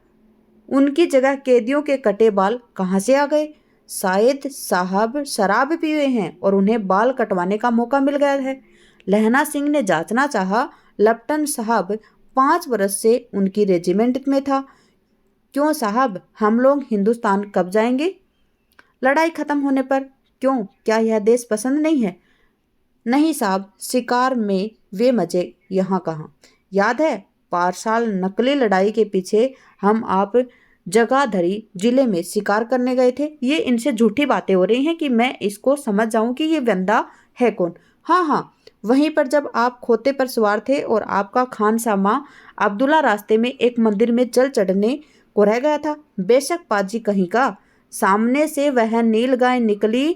उनकी जगह कैदियों के कटे बाल कहाँ से आ गए? शायद साहब शराब पिए हैं और उन्हें बाल कटवाने का मौका मिल गया है। लहना सिंह ने जांचना चाहा। लप्टन साहब 5 बरस से उनकी रेजिमेंट में था। क्यों साहब, हम लोग हिंदुस्तान कब जाएंगे? लड़ाई खत्म होने पर। क्यों, क्या यह देश पसंद नहीं है? नहीं साहब, शिकार में वे मजे यहाँ कहाँ। याद है पारसाल नकली लड़ाई के पीछे हम आप जगाधरी जिले में शिकार करने गए थे। ये इनसे झूठी बातें हो रही हैं कि मैं इसको समझ जाऊं कि ये बंदा है कौन। हाँ हाँ, वहीं पर जब आप खोते पर सवार थे और आपका खानसामा अब्दुल्ला रास्ते में एक मंदिर में जल चढ़ने को रह गया था। बेशक पाजी कहीं का, सामने से वह नील गाय निकली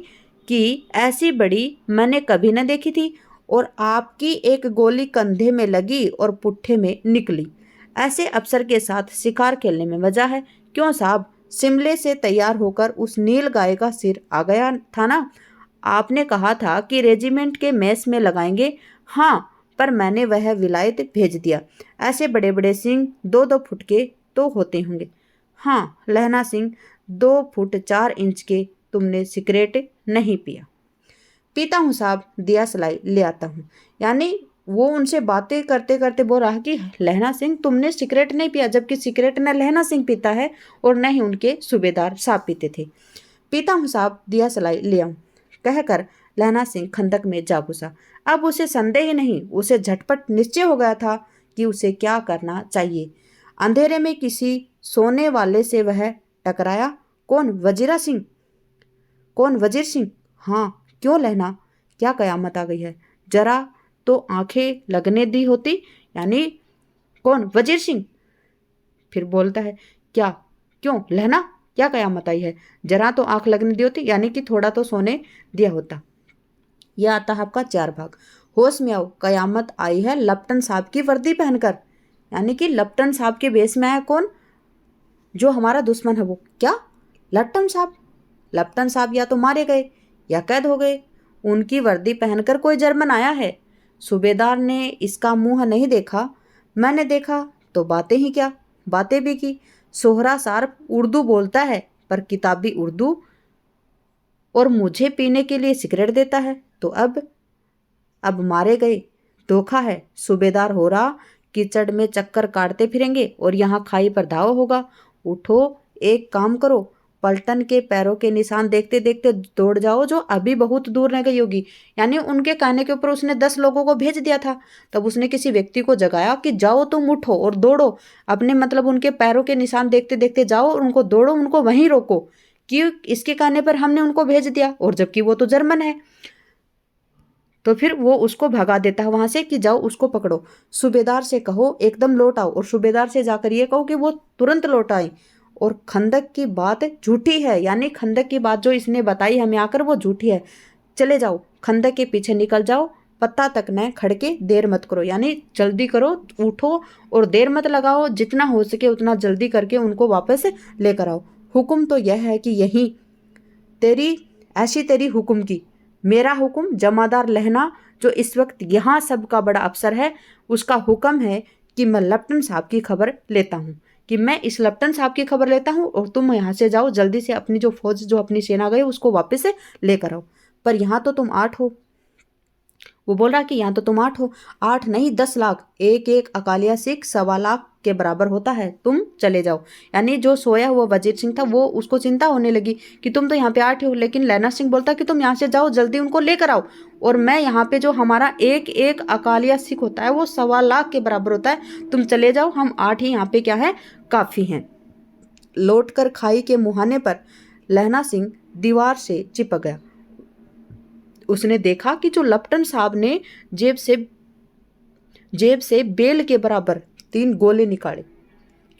कि ऐसी बड़ी मैंने कभी न देखी थी, और आपकी एक गोली कंधे में लगी और पुट्ठे में निकली। ऐसे अफसर के साथ शिकार खेलने में मजा है। क्यों साहब, शिमले से तैयार होकर उस नील गाय का सिर आ गया था ना? आपने कहा था कि रेजिमेंट के मेस में लगाएंगे। हाँ, पर मैंने वह विलायत भेज दिया। ऐसे बड़े बड़े सिंह 2-2 फुट के तो होते होंगे। हाँ लहना सिंह, 2 फुट 4 इंच के तुमने सिगरेट नहीं पिया। पीता हूँ साहब, दिया सलाई ले आता हूँ। यानी वो उनसे बातें करते करते बोल रहा है कि लहना सिंह तुमने सिगरेट नहीं पिया, जबकि सिगरेट न लहना सिंह पीता है और न ही उनके सूबेदार साहब पीते थे। पीता हूँ साहब, दिया सलाई ले आऊं, कहकर लहना सिंह खंदक में जा घुसा। अब उसे संदेह नहीं, उसे झटपट निश्चय हो गया था कि उसे क्या करना चाहिए। अंधेरे में किसी सोने वाले से वह टकराया। कौन? वजीरा सिंह? कौन? वजीर सिंह? हाँ, क्यों लहना, क्या कयामत आ गई है? जरा तो आंखें लगने दी होती। यानी कौन? वजीर सिंह। फिर बोलता है, क्या? क्यों लहना, क्या कयामत आई है? जरा तो आंख लगने दी होती, यानी कि थोड़ा तो सोने दिया होता। यह आता है आपका 4 भाग। होश में आओ, कयामत आई है लपटन साहब की वर्दी पहनकर। यानी कि लपटन साहब के बेस में आया कौन? जो हमारा दुश्मन है वो। क्या? लपटन साहब? लपटन साहब या तो मारे गए या कैद हो गए। उनकी वर्दी पहनकर कोई जर्मन आया है। सूबेदार ने इसका मुंह नहीं देखा, मैंने देखा तो बातें ही क्या, बातें भी की। सोहरा सार्फ उर्दू बोलता है, पर किताबी उर्दू, और मुझे पीने के लिए सिगरेट देता है। तो अब मारे गए, धोखा है। सूबेदार हो रहा, कीचड़ में चक्कर काटते फिरेंगे और यहाँ खाई पर धावा होगा। उठो, एक काम करो, पलटन के पैरों के निशान देखते देखते दौड़ जाओ, जो अभी बहुत दूर न गई होगी। यानी उनके कहने के ऊपर उसने 10 लोगों को भेज दिया था। तब उसने किसी व्यक्ति को जगाया कि जाओ तुम, उठो और दौड़ो। अपने मतलब उनके पैरों के निशान देखते देखते जाओ और उनको दौड़ो, उनको वहीं रोको कि इसके कहने पर हमने उनको भेज दिया, और जबकि वो तो जर्मन है। तो फिर वो उसको भगा देता है वहां से कि जाओ उसको पकड़ो, सूबेदार से कहो एकदम लौट आओ, और सूबेदार से जाकर ये कहो कि वो तुरंत लौट आए। और खंदक की बात झूठी है, यानी खंदक की बात जो इसने बताई हमें आकर वो झूठी है। चले जाओ, खंदक के पीछे निकल जाओ, पत्ता तक न खड़के, देर मत करो। यानी जल्दी करो, उठो और देर मत लगाओ, जितना हो सके उतना जल्दी करके उनको वापस लेकर आओ। हुक्म तो यह है कि यही तेरी, ऐसी तेरी हुक्म की। मेरा हुक्म, जमादार लहना जो इस वक्त यहाँ सबका बड़ा अफसर है, उसका हुक्म है कि मैं लपटन साहब की खबर लेता हूँ, कि मैं इस लपटन साहब की खबर लेता हूँ और तुम यहाँ से जाओ जल्दी से, अपनी जो फौज, जो अपनी सेना गई उसको वापस से लेकर आओ। पर यहाँ तो तुम 8 हो। वो बोल रहा कि यहाँ तो तुम 8 हो। 8 नहीं, 10 लाख, एक एक अकालिया सिख 1.25 लाख के बराबर होता है। तुम चले जाओ। यानी जो सोया हुआ वजीर सिंह था वो, उसको चिंता होने लगी कि तुम तो यहाँ पे 8 हो, लेकिन लहना सिंह बोलता कि तुम यहाँ से जाओ, जल्दी उनको लेकर आओ, और मैं यहाँ पे जो हमारा एक एक अकालिया सिख होता है वो 1.25 लाख के बराबर होता है। तुम चले जाओ, हम 8 ही यहाँ पे क्या है, काफ़ी हैं। लौट कर खाई के मुहाने पर लहना सिंह दीवार से चिपक गया। उसने देखा कि जो लपटन साहब ने जेब से बेल के बराबर 3 गोले निकाले,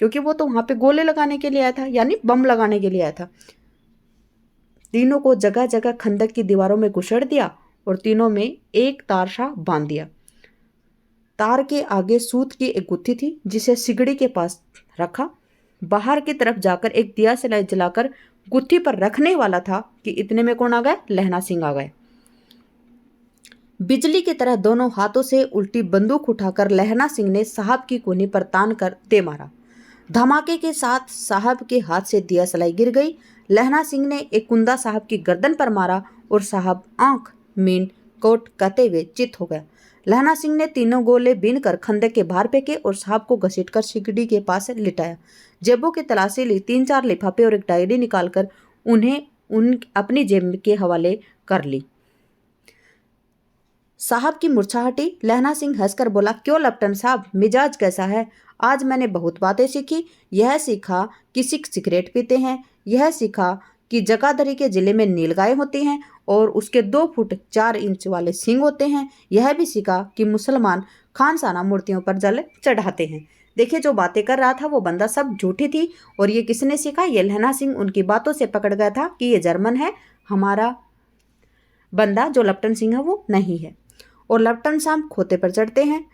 क्योंकि वो तो वहां पे गोले लगाने के लिए आया था, यानी बम लगाने के लिए आया था। तीनों को जगह जगह खंदक की दीवारों में घुसेड़ दिया और तीनों में एक तार सा बांध दिया। तार के आगे सूत की एक गुत्थी थी, जिसे सिगड़ी के पास रखा। बाहर की तरफ जाकर एक दिया सलाई जलाकर गुत्थी पर रखने वाला था कि इतने में कौन आ गया? लहना सिंह आ गए। बिजली की तरह दोनों हाथों से उल्टी बंदूक उठाकर लहना सिंह ने साहब की कोहनी पर तान कर दे मारा। धमाके के साथ साहब के हाथ से दिया सलाई गिर गई। लहना सिंह ने एक कुंदा साहब की गर्दन पर मारा और साहब आंख मीन कोट कहते हुए चित हो गया। लहना सिंह ने तीनों गोले बीन कर खंदक के बाहर फेंके और साहब को घसीटकर सिगड़ी के पास लिटाया। जेबों की तलाशी ली, 3-4 लिफाफे और एक डायरी निकालकर उन्हें अपनी जेब के हवाले कर ली। साहब की मूर्छा हटी। लहना सिंह हंसकर बोला, क्यों लपटन साहब, मिजाज कैसा है? आज मैंने बहुत बातें सीखी। यह सीखा कि सिख सिगरेट पीते हैं, यह सीखा कि जगाधरी के जिले में नीलगाय होती हैं और उसके 2 फुट 4 इंच वाले सींग होते हैं। यह भी सीखा कि मुसलमान खानसाना मूर्तियों पर जल चढ़ाते हैं। देखिए, जो बातें कर रहा था वो बंदा सब झूठी थी। और ये किसने सीखा? ये लहना सिंह उनकी बातों से पकड़ गया था कि ये जर्मन है, हमारा बंदा जो लपटन सिंह है वो नहीं है। और लपटन साहब खोते पर चढ़ते हैं।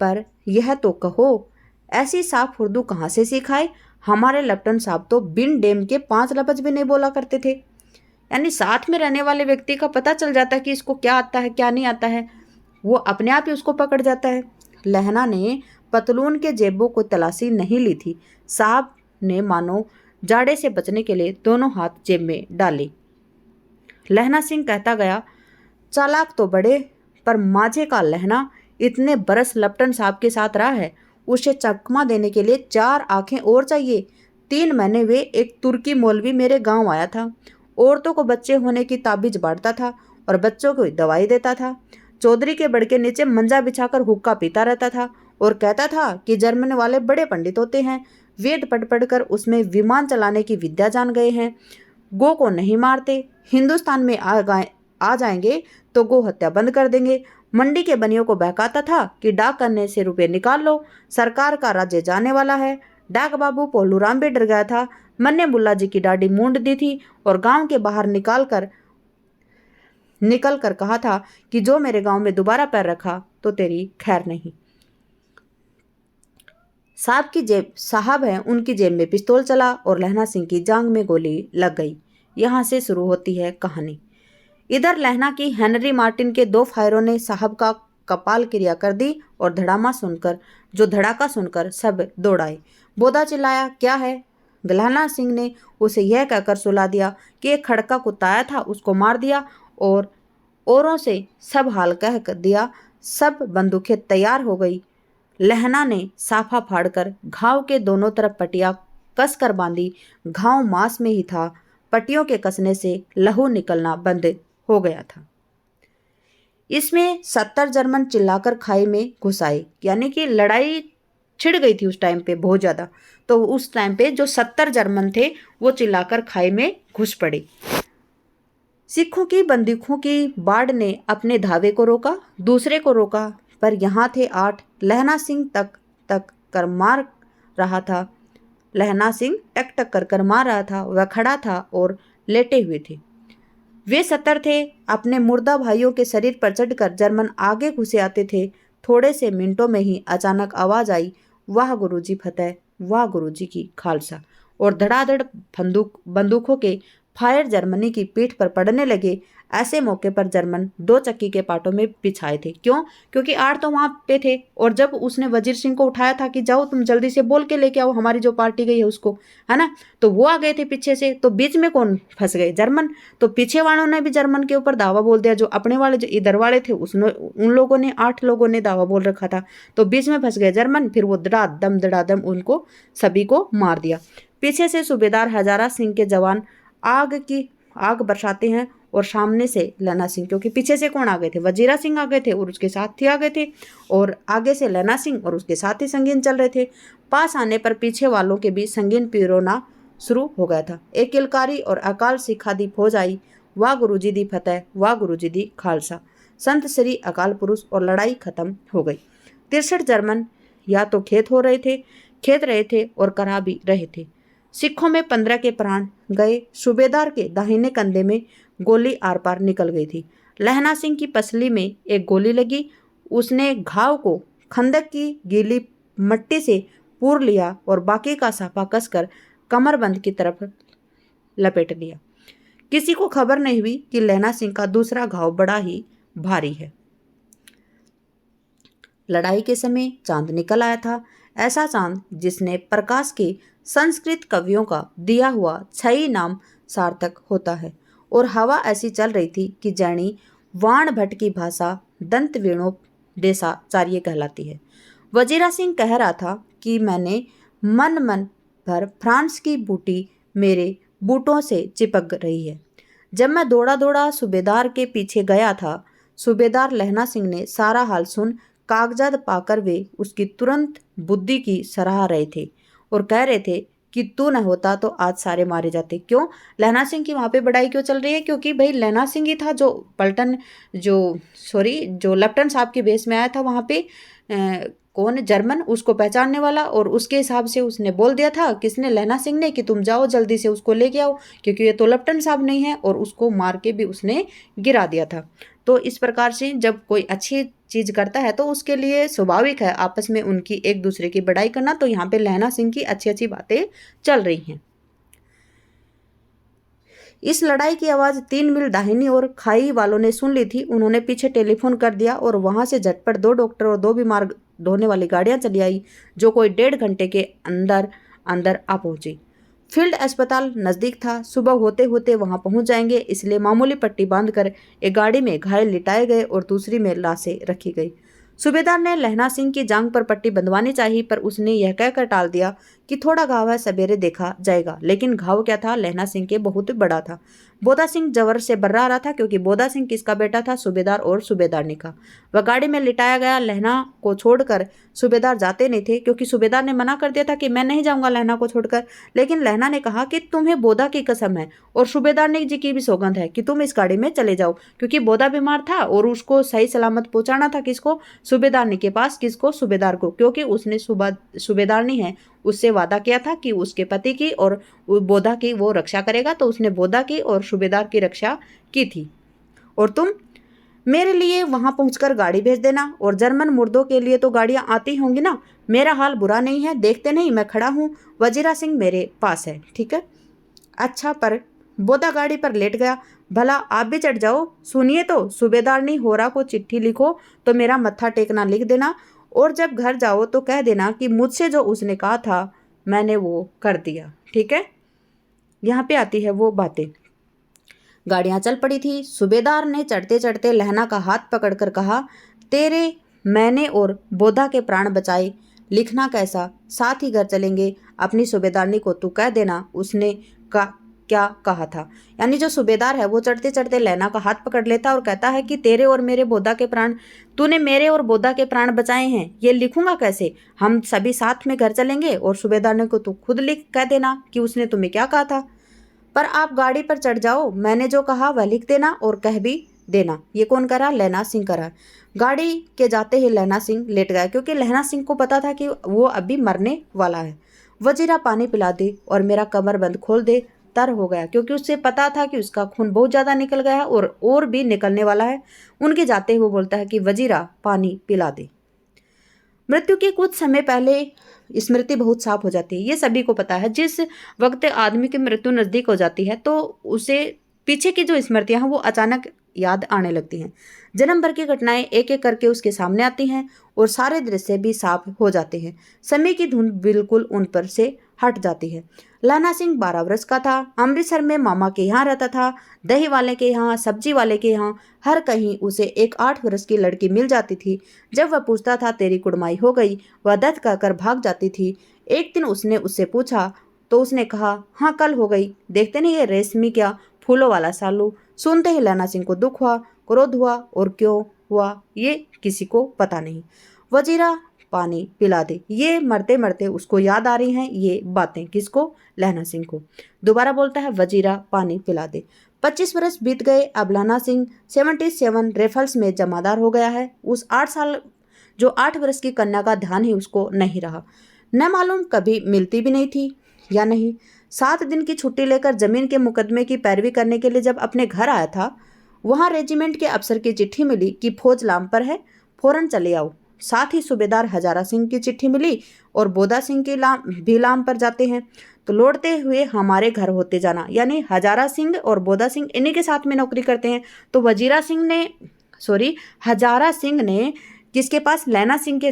पर यह तो कहो, ऐसी साफ उर्दू कहाँ से सिखाए? हमारे लपटन साहब तो बिन डेम के 5 लफ्ज भी नहीं बोला करते थे। यानी साथ में रहने वाले व्यक्ति का पता चल जाता है कि इसको क्या आता है क्या नहीं आता है, वो अपने आप ही उसको पकड़ जाता है। लहना ने पतलून के जेबों को तलाशी नहीं ली थी। साहब ने मानो जाड़े से बचने के लिए दोनों हाथ जेब में डाले। लहना सिंह कहता गया, चालाक तो बड़े, पर माझे का लहना इतने बरस लपटन साहब के साथ रहा है, उसे चकमा देने के लिए 4 आंखें और चाहिए। 3 महीने वे एक तुर्की मौलवी मेरे गांव आया था, औरतों को बच्चे होने की ताबीज बांटता था और बच्चों को दवाई देता था। चौधरी के बड़ के नीचे मंजा बिछाकर हुक्का पीता रहता था और कहता था कि जर्मन वाले बड़े पंडित होते हैं, वेद पढ़ पढ़ कर उसमें विमान चलाने की विद्या जान गए हैं। गो को नहीं मारते, हिंदुस्तान में आ जाएंगे तो गो हत्या बंद कर देंगे। मंडी के बनियों को बहकाता था कि डाक करने से रुपए निकाल लो, सरकार का राज्य जाने वाला है। डाक बाबू पोलूराम भी डर गया था। मन्ने मुल्ला जी की दाढ़ी मूंड दी थी और गांव के बाहर निकल कर कहा था कि जो मेरे गांव में दोबारा पैर रखा तो तेरी खैर नहीं। साहब है, उनकी जेब में पिस्तौल चला और लहना सिंह की जांग में गोली लग गई। यहाँ से शुरू होती है कहानी। इधर लहना की हेनरी मार्टिन के 2 फायरों ने साहब का कपाल क्रिया कर दी और धड़ाका सुनकर सब दौड़ाए। बोधा चिल्लाया, क्या है? लहना सिंह ने उसे यह कहकर सुला दिया कि एक खड़का कुत्ता आया था, उसको मार दिया और औरों से सब हाल कह दिया। सब बंदूकें तैयार हो गई। लहना ने साफा फाड़कर घाव के दोनों तरफ पट्टियां कस कर बांधी। घाव मांस में ही था, पट्टियों के कसने से लहू निकलना बंद हो गया था। इसमें 70 जर्मन चिल्लाकर खाई में घुस आए, यानी कि लड़ाई छिड़ गई थी उस टाइम पे बहुत ज़्यादा। तो उस टाइम पे जो 70 जर्मन थे वो चिल्लाकर खाई में घुस पड़े। सिखों की बंदूकों की बाढ़ ने अपने धावे को रोका, दूसरे को रोका, पर यहाँ थे 8। लहना सिंह टक कर मार रहा था। लहना सिंह टक कर मार रहा था। वह खड़ा था और लेटे हुए थे। वे 70 थे। अपने मुर्दा भाइयों के शरीर पर चढ़कर जर्मन आगे घुसे आते थे। थोड़े से मिनटों में ही अचानक आवाज आई, वाह गुरुजी फतेह, वाह गुरुजी की खालसा। और धड़ाधड़ बंदूकों के फायर जर्मनी की पीठ पर पड़ने लगे। ऐसे मौके पर जर्मन 2 चक्की के पाटों में पिछाए थे। क्यों? क्योंकि 8 तो वहां पे थे और जब उसने वजीर सिंह को उठाया था कि जाओ तुम जल्दी से बोल के लेके आओ हमारी जो पार्टी गई है उसको, है ना, तो वो आ गए थे पीछे से। तो बीच में कौन फंस गए? जर्मन। तो पीछे वालों ने भी जर्मन के ऊपर दावा बोल दिया। जो अपने वाले जो इधर वाले थे उन लोगों ने 8 लोगों ने दावा बोल रखा था। तो बीच में फंस गए जर्मन। फिर वो धड़ाधम उनको सभी को मार दिया। पीछे से सूबेदार हजारा सिंह के जवान आग बरसाते हैं और सामने से लहना सिंह, क्योंकि पीछे से कौन आ गए थे? वजीरा सिंह आ गए थे और उसके साथी आ गए थे, और आगे से लहना सिंह और उसके साथी संगीन चल रहे थे। पास आने पर पीछे वालों के बीच संगीन पिरोना शुरू हो गया था। एक किलकारी और अकाल सिखा दी फौज आई, वाह गुरुजी दी फतेह, वाह गुरुजी दी खालसा, संत श्री अकाल पुरुष, और लड़ाई खत्म हो गई। 63 जर्मन या तो खेत रहे थे और करा भी रहे थे। सिखों में 15 के प्राण गए। सूबेदार के दाहिने कंधे में गोली आर पार निकल गई थी। लहना सिंह की पसली में एक गोली लगी। उसने घाव को खंदक की गीली मट्टी से पूर लिया और बाकी का साफा कसकर कमरबंद की तरफ लपेट लिया। किसी को खबर नहीं हुई कि लहना सिंह का दूसरा घाव बड़ा ही भारी है। लड़ाई के समय चांद निकल आया था, ऐसा चांद जिसने प्रकाश के संस्कृत कवियों का दिया हुआ छई नाम सार्थक होता है, और हवा ऐसी चल रही थी कि जैनी वाण भट्ट की भाषा दंत वेणोपदेशाचार्य कहलाती है। वजीरा सिंह कह रहा था कि मैंने मन भर फ्रांस की बूटी मेरे बूटों से चिपक रही है। जब मैं दौड़ा सूबेदार के पीछे गया था, सूबेदार लहना सिंह ने सारा हाल सुन कागजात पाकर वे उसकी तुरंत बुद्धि की सराह रहे थे और कह रहे थे कि तू न होता तो आज सारे मारे जाते। क्यों? लहना सिंह की वहाँ पे बड़ाई क्यों चल रही है? क्योंकि भाई लहना सिंह ही था जो लेफ्टिनेंट साहब के बेस में आया था वहाँ पे। कौन? जर्मन, उसको पहचानने वाला, और उसके हिसाब से उसने बोल दिया था, किसने? लहना सिंह ने, कि तुम जाओ जल्दी से उसको लेके आओ, क्योंकि ये तो लेफ्टिनेंट साहब नहीं है, और उसको मार के भी उसने गिरा दिया था। तो इस प्रकार से जब कोई अच्छी चीज़ करता है तो उसके लिए स्वाभाविक है आपस में उनकी एक दूसरे की बड़ाई करना। तो यहाँ पे लहना सिंह की अच्छी बातें चल रही हैं। इस लड़ाई की आवाज़ 3 मील दाहिनी ओर खाई वालों ने सुन ली थी। उन्होंने पीछे टेलीफोन कर दिया और वहां से झटपट 2 डॉक्टर और 2 बीमार ढोने वाली गाड़ियां चली आई, जो कोई 1.5 घंटे के अंदर आ पहुंची। फील्ड अस्पताल नज़दीक था। सुबह होते होते वहां पहुंच जाएंगे, इसलिए मामूली पट्टी बांधकर एक गाड़ी में घायल लिटाए गए और दूसरी में लाशें रखी गई। सूबेदार ने लहना सिंह की जांघ पर पट्टी बंधवानी चाहिए, पर उसने यह कहकर टाल दिया कि थोड़ा घाव है, सवेरे देखा जाएगा। लेकिन घाव क्या था, लहना सिंह के बहुत बड़ा था। बोदा सिंह जवर से बर्रा रहा था, क्योंकि बोदा सिंह किसका बेटा था, सूबेदार और सूबेदारनी का। वह गाड़ी में लिटाया गया। लहना को छोड़कर सूबेदार जाते नहीं थे, क्योंकि सूबेदार ने मना कर दिया था कि मैं नहीं जाऊंगा लहना को छोड़कर। लेकिन लहना ने कहा कि तुम्हें बोदा की कसम है और सूबेदारनी जी की भी सौगंध है कि तुम इस गाड़ी में चले जाओ, क्योंकि बोदा बीमार था और उसको सही सलामत पहुंचाना था किसको, सूबेदारनी के पास। किसको, सूबेदार को, क्योंकि उसने सूबेदारनी है उससे वादा किया था कि उसके पति की और बोधा की वो रक्षा करेगा, तो उसने बोधा की और सूबेदार की रक्षा की थी। और तुम मेरे लिए वहां पहुंचकर गाड़ी भेज देना, और जर्मन मुर्दों के लिए तो गाड़ियां आती होंगी ना। मेरा हाल बुरा नहीं है, देखते नहीं मैं खड़ा हूं, वजीरा सिंह मेरे पास है, ठीक है। अच्छा, पर बोधा गाड़ी पर लेट गया। भला आप भी चढ़ जाओ। सुनिए तो, सूबेदारनी होरा को चिट्ठी लिखो तो मेरा मत्था टेकना लिख देना, और जब घर जाओ तो कह देना कि मुझसे जो उसने कहा था मैंने वो कर दिया, ठीक है। यहाँ पे आती है वो बातें। गाड़ियां चल पड़ी थी। सूबेदार ने चढ़ते चढ़ते लहना का हाथ पकड़कर कहा, तेरे मैंने और बोधा के प्राण बचाए, लिखना कैसा, साथ ही घर चलेंगे। अपनी सूबेदारनी को तू कह देना उसने क्या कहा था। यानी जो सूबेदार है वो चढ़ते चढ़ते लहना का हाथ पकड़ लेता और कहता है कि तेरे और मेरे बोधा के प्राण, तूने मेरे और बोधा के प्राण बचाए हैं, ये लिखूंगा कैसे। हम सभी साथ में घर चलेंगे और सूबेदारनी को तू खुद लिख कह देना कि उसने तुम्हें क्या कहा था। पर आप गाड़ी पर चढ़ जाओ, मैंने जो कहा वह लिख देना और कह भी देना। ये कौन करा, लहना सिंह करा। गाड़ी के जाते ही लहना सिंह लेट गया, क्योंकि लहना सिंह को पता था कि वो अभी मरने वाला है। वजीरा पानी पिला दे और मेरा कमरबंद खोल दे। तर हो गया, क्योंकि उससे पता था कि उसका खून बहुत ज़्यादा निकल गया है और भी निकलने वाला है। उनके जाते ही वो बोलता है कि वजीरा पानी पिला दे। मृत्यु के कुछ समय पहले स्मृति बहुत साफ हो जाती है, ये सभी को पता है। जिस वक्त आदमी की मृत्यु नज़दीक हो जाती है तो उसे पीछे की जो स्मृतियां हैं वो अचानक याद आने लगती हैं। जन्म भर की घटनाएं एक एक करके उसके सामने आती हैं और सारे दृश्य भी साफ हो जाते हैं। समय की धुंध बिल्कुल उन पर से हट जाती है। लहना सिंह 12 वर्ष का था। अमृतसर में मामा के यहाँ रहता था, दही वाले के यहाँ, सब्जी वाले के यहाँ, हर कहीं उसे एक 8 वर्ष की लड़की मिल जाती थी। जब वह पूछता था तेरी कुड़माई हो गई, वह दत्त कहकर भाग जाती थी। एक दिन उसने उससे पूछा तो उसने कहा हाँ कल हो गई। देखते नहीं ये रेशमी क्या फूलों वाला सालू। सुनते ही लहना सिंह को दुख हुआ, क्रोध हुआ, और क्यों हुआ ये किसी को पता नहीं। वजीरा पानी पिला दे, ये मरते मरते उसको याद आ रही हैं ये बातें। किसको, लहना सिंह को। दोबारा बोलता है वजीरा पानी पिला दे। 25 वर्ष बीत गए। अब लहना सिंह 77 रेफल्स में जमादार हो गया है। उस 8 साल जो 8 वर्ष की कन्या का ध्यान ही उसको नहीं रहा। न मालूम कभी मिलती भी नहीं थी या नहीं। 7 दिन की छुट्टी लेकर जमीन के मुकदमे की पैरवी करने के लिए जब अपने घर आया था, वहां रेजिमेंट के अफसर की चिट्ठी मिली कि फौज लाम पर है, फौरन चले आओ। साथ ही सूबेदार हजारा सिंह की चिट्ठी मिली और बोदा सिंह की भी लाम पर जाते हैं, तो लौटते हुए हमारे घर होते जाना। यानी हजारा सिंह और बोदा सिंह इन्हीं के साथ में नौकरी करते हैं। तो हजारा सिंह ने किसके पास, लहना सिंह के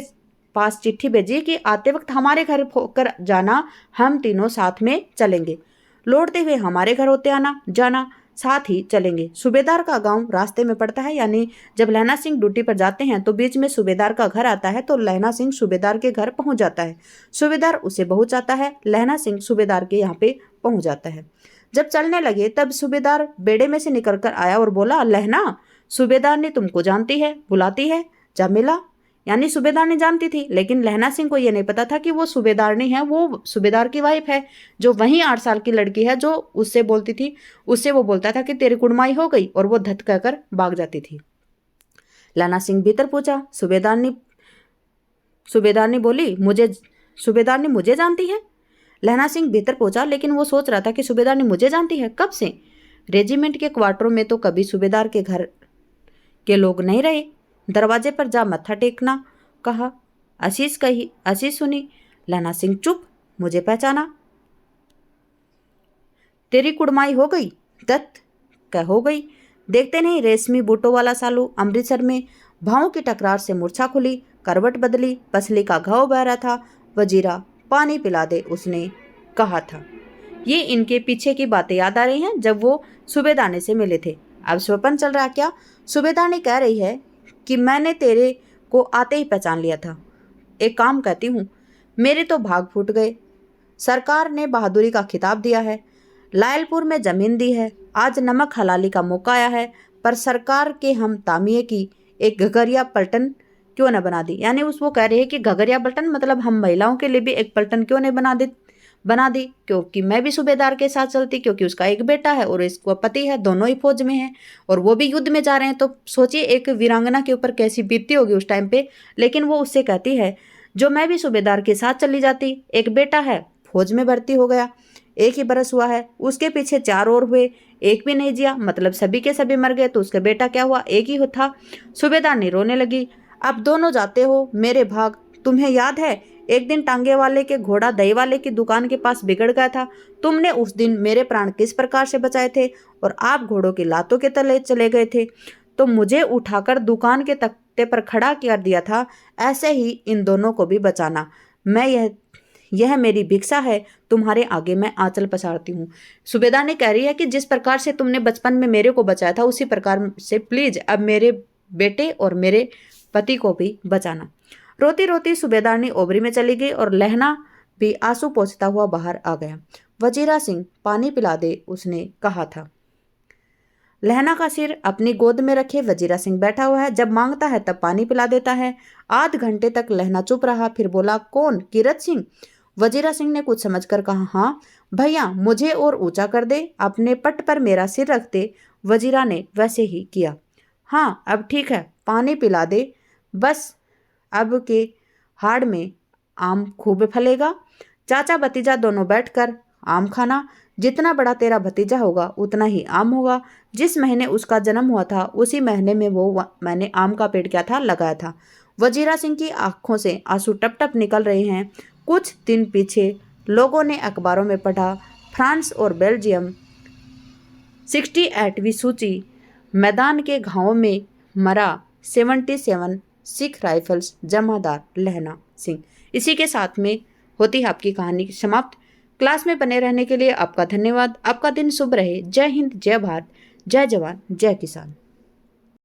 पास चिट्ठी भेजी कि आते वक्त हमारे घर होकर जाना, हम तीनों साथ में चलेंगे। लौटते हुए हमारे घर होते आना जाना, साथ ही चलेंगे। सूबेदार का गांव रास्ते में पड़ता है, यानी जब लहना सिंह ड्यूटी पर जाते हैं तो बीच में सूबेदार का घर आता है, तो लहना सिंह सूबेदार के घर पहुंच जाता है। सूबेदार उसे बहुत चाहता है, लहना सिंह सूबेदार के यहाँ पे पहुंच जाता है। जब चलने लगे तब सूबेदार बेड़े में से निकल कर आया और बोला, लहना सूबेदार ने तुमको जानती है, बुलाती है, जा मिला। यानी सूबेदार ने जानती थी, लेकिन लहना सिंह को यह नहीं पता था कि वो सूबेदारनी है, वो सूबेदार की वाइफ है, जो वही 8 साल की लड़की है जो उससे बोलती थी। उससे वो बोलता था कि तेरी कुड़माई हो गई, और वो धत कहकर भाग जाती थी। लहना सिंह भीतर पूछा। सूबेदारनी बोली, सूबेदारनी मुझे जानती है। लहना सिंह भीतर पहुंचा, लेकिन वो सोच रहा था कि सूबेदारनी मुझे जानती है, कब से? रेजिमेंट के क्वार्टरों में तो कभी सूबेदार के घर के लोग नहीं रहे। दरवाजे पर जा मत्था टेकना कहा। आशीष सुनी। लहना सिंह चुप। मुझे पहचाना। तेरी कुड़माई हो गई, दत्त कह हो गई। देखते नहीं रेशमी बूटों वाला सालू। अमृतसर में भावों की टकरार से मूर्छा खुली, करवट बदली, पसली का घाव बह रहा था। वजीरा पानी पिला दे उसने कहा था। ये इनके पीछे की बातें याद आ रही हैं जब वो सूबेदार से मिले थे। अब स्वप्न चल रहा क्या? सूबेदार कह रही है कि मैंने तेरे को आते ही पहचान लिया था। एक काम कहती हूँ, मेरे तो भाग फूट गए। सरकार ने बहादुरी का खिताब दिया है, लायलपुर में जमीन दी है, आज नमक हलाली का मौका आया है, पर सरकार के हम तामिए की एक घगरिया पलटन क्यों न बना दी। यानी वो कह रही है कि घगरिया पलटन मतलब हम महिलाओं के लिए भी एक पलटन क्यों नहीं बना दी, क्योंकि मैं भी सूबेदार के साथ चलती, क्योंकि उसका एक बेटा है और इसका पति है, दोनों ही फौज में हैं और वो भी युद्ध में जा रहे हैं। तो सोचिए एक वीरांगना के ऊपर कैसी बीतती होगी उस टाइम पे। लेकिन वो उससे कहती है जो मैं भी सूबेदार के साथ चली जाती, एक बेटा है फौज में भर्ती हो गया, 1 ही बरस हुआ है, उसके पीछे 4 और हुए, एक भी नहीं जिया, मतलब सभी के सभी मर गए, तो उसका बेटा क्या हुआ, एक ही था। सूबेदार ने रोने लगी, अब दोनों जाते हो मेरे भाग। तुम्हें याद है एक दिन टांगे वाले के घोड़ा दही वाले की दुकान के पास बिगड़ गया था, तुमने उस दिन मेरे प्राण किस प्रकार से बचाए थे और आप घोड़ों की लातों के तले चले गए थे, तो मुझे उठाकर दुकान के तख्ते पर खड़ा कर दिया था। ऐसे ही इन दोनों को भी बचाना, मैं यह मेरी भिक्षा है, तुम्हारे आगे मैं आंचल पसारती हूँ। सूबेदार ने कह रही है कि जिस प्रकार से तुमने बचपन में मेरे को बचाया था उसी प्रकार से प्लीज अब मेरे बेटे और मेरे पति को भी बचाना। रोती रोती सूबेदारनी ओबरी में चली गई और लहना भी आंसू पोंछता हुआ बाहर आ गया। वजीरा सिंह पानी पिला दे, उसने कहा था। लहना का सिर अपनी गोद में रखे वजीरा सिंह बैठा हुआ है, जब मांगता है तब पानी पिला देता है। आध घंटे तक लहना चुप रहा, फिर बोला, कौन? कीरत सिंह? वजीरा सिंह ने कुछ समझकर कहा, हाँ भैया, मुझे और ऊंचा कर दे, अपने पट पर मेरा सिर रख दे। वजीरा ने वैसे ही किया। हाँ अब ठीक है, पानी पिला दे, बस अब के हाड़ में आम खूब फलेगा। चाचा भतीजा दोनों बैठकर आम खाना, जितना बड़ा तेरा भतीजा होगा उतना ही आम होगा। जिस महीने उसका जन्म हुआ था उसी महीने में मैंने आम का पेड़ क्या था लगाया था। वजीरा सिंह की आंखों से आंसू टप टप निकल रहे हैं। कुछ दिन पीछे लोगों ने अखबारों में पढ़ा, फ्रांस और बेल्जियम 68वीं सूची, मैदान के घावों में मरा 77 सिख राइफल्स, जमादार लहना सिंह। इसी के साथ में होती है आपकी कहानी समाप्त। क्लास में बने रहने के लिए आपका धन्यवाद। आपका दिन शुभ रहे। जय हिंद, जय भारत, जय जवान, जय किसान।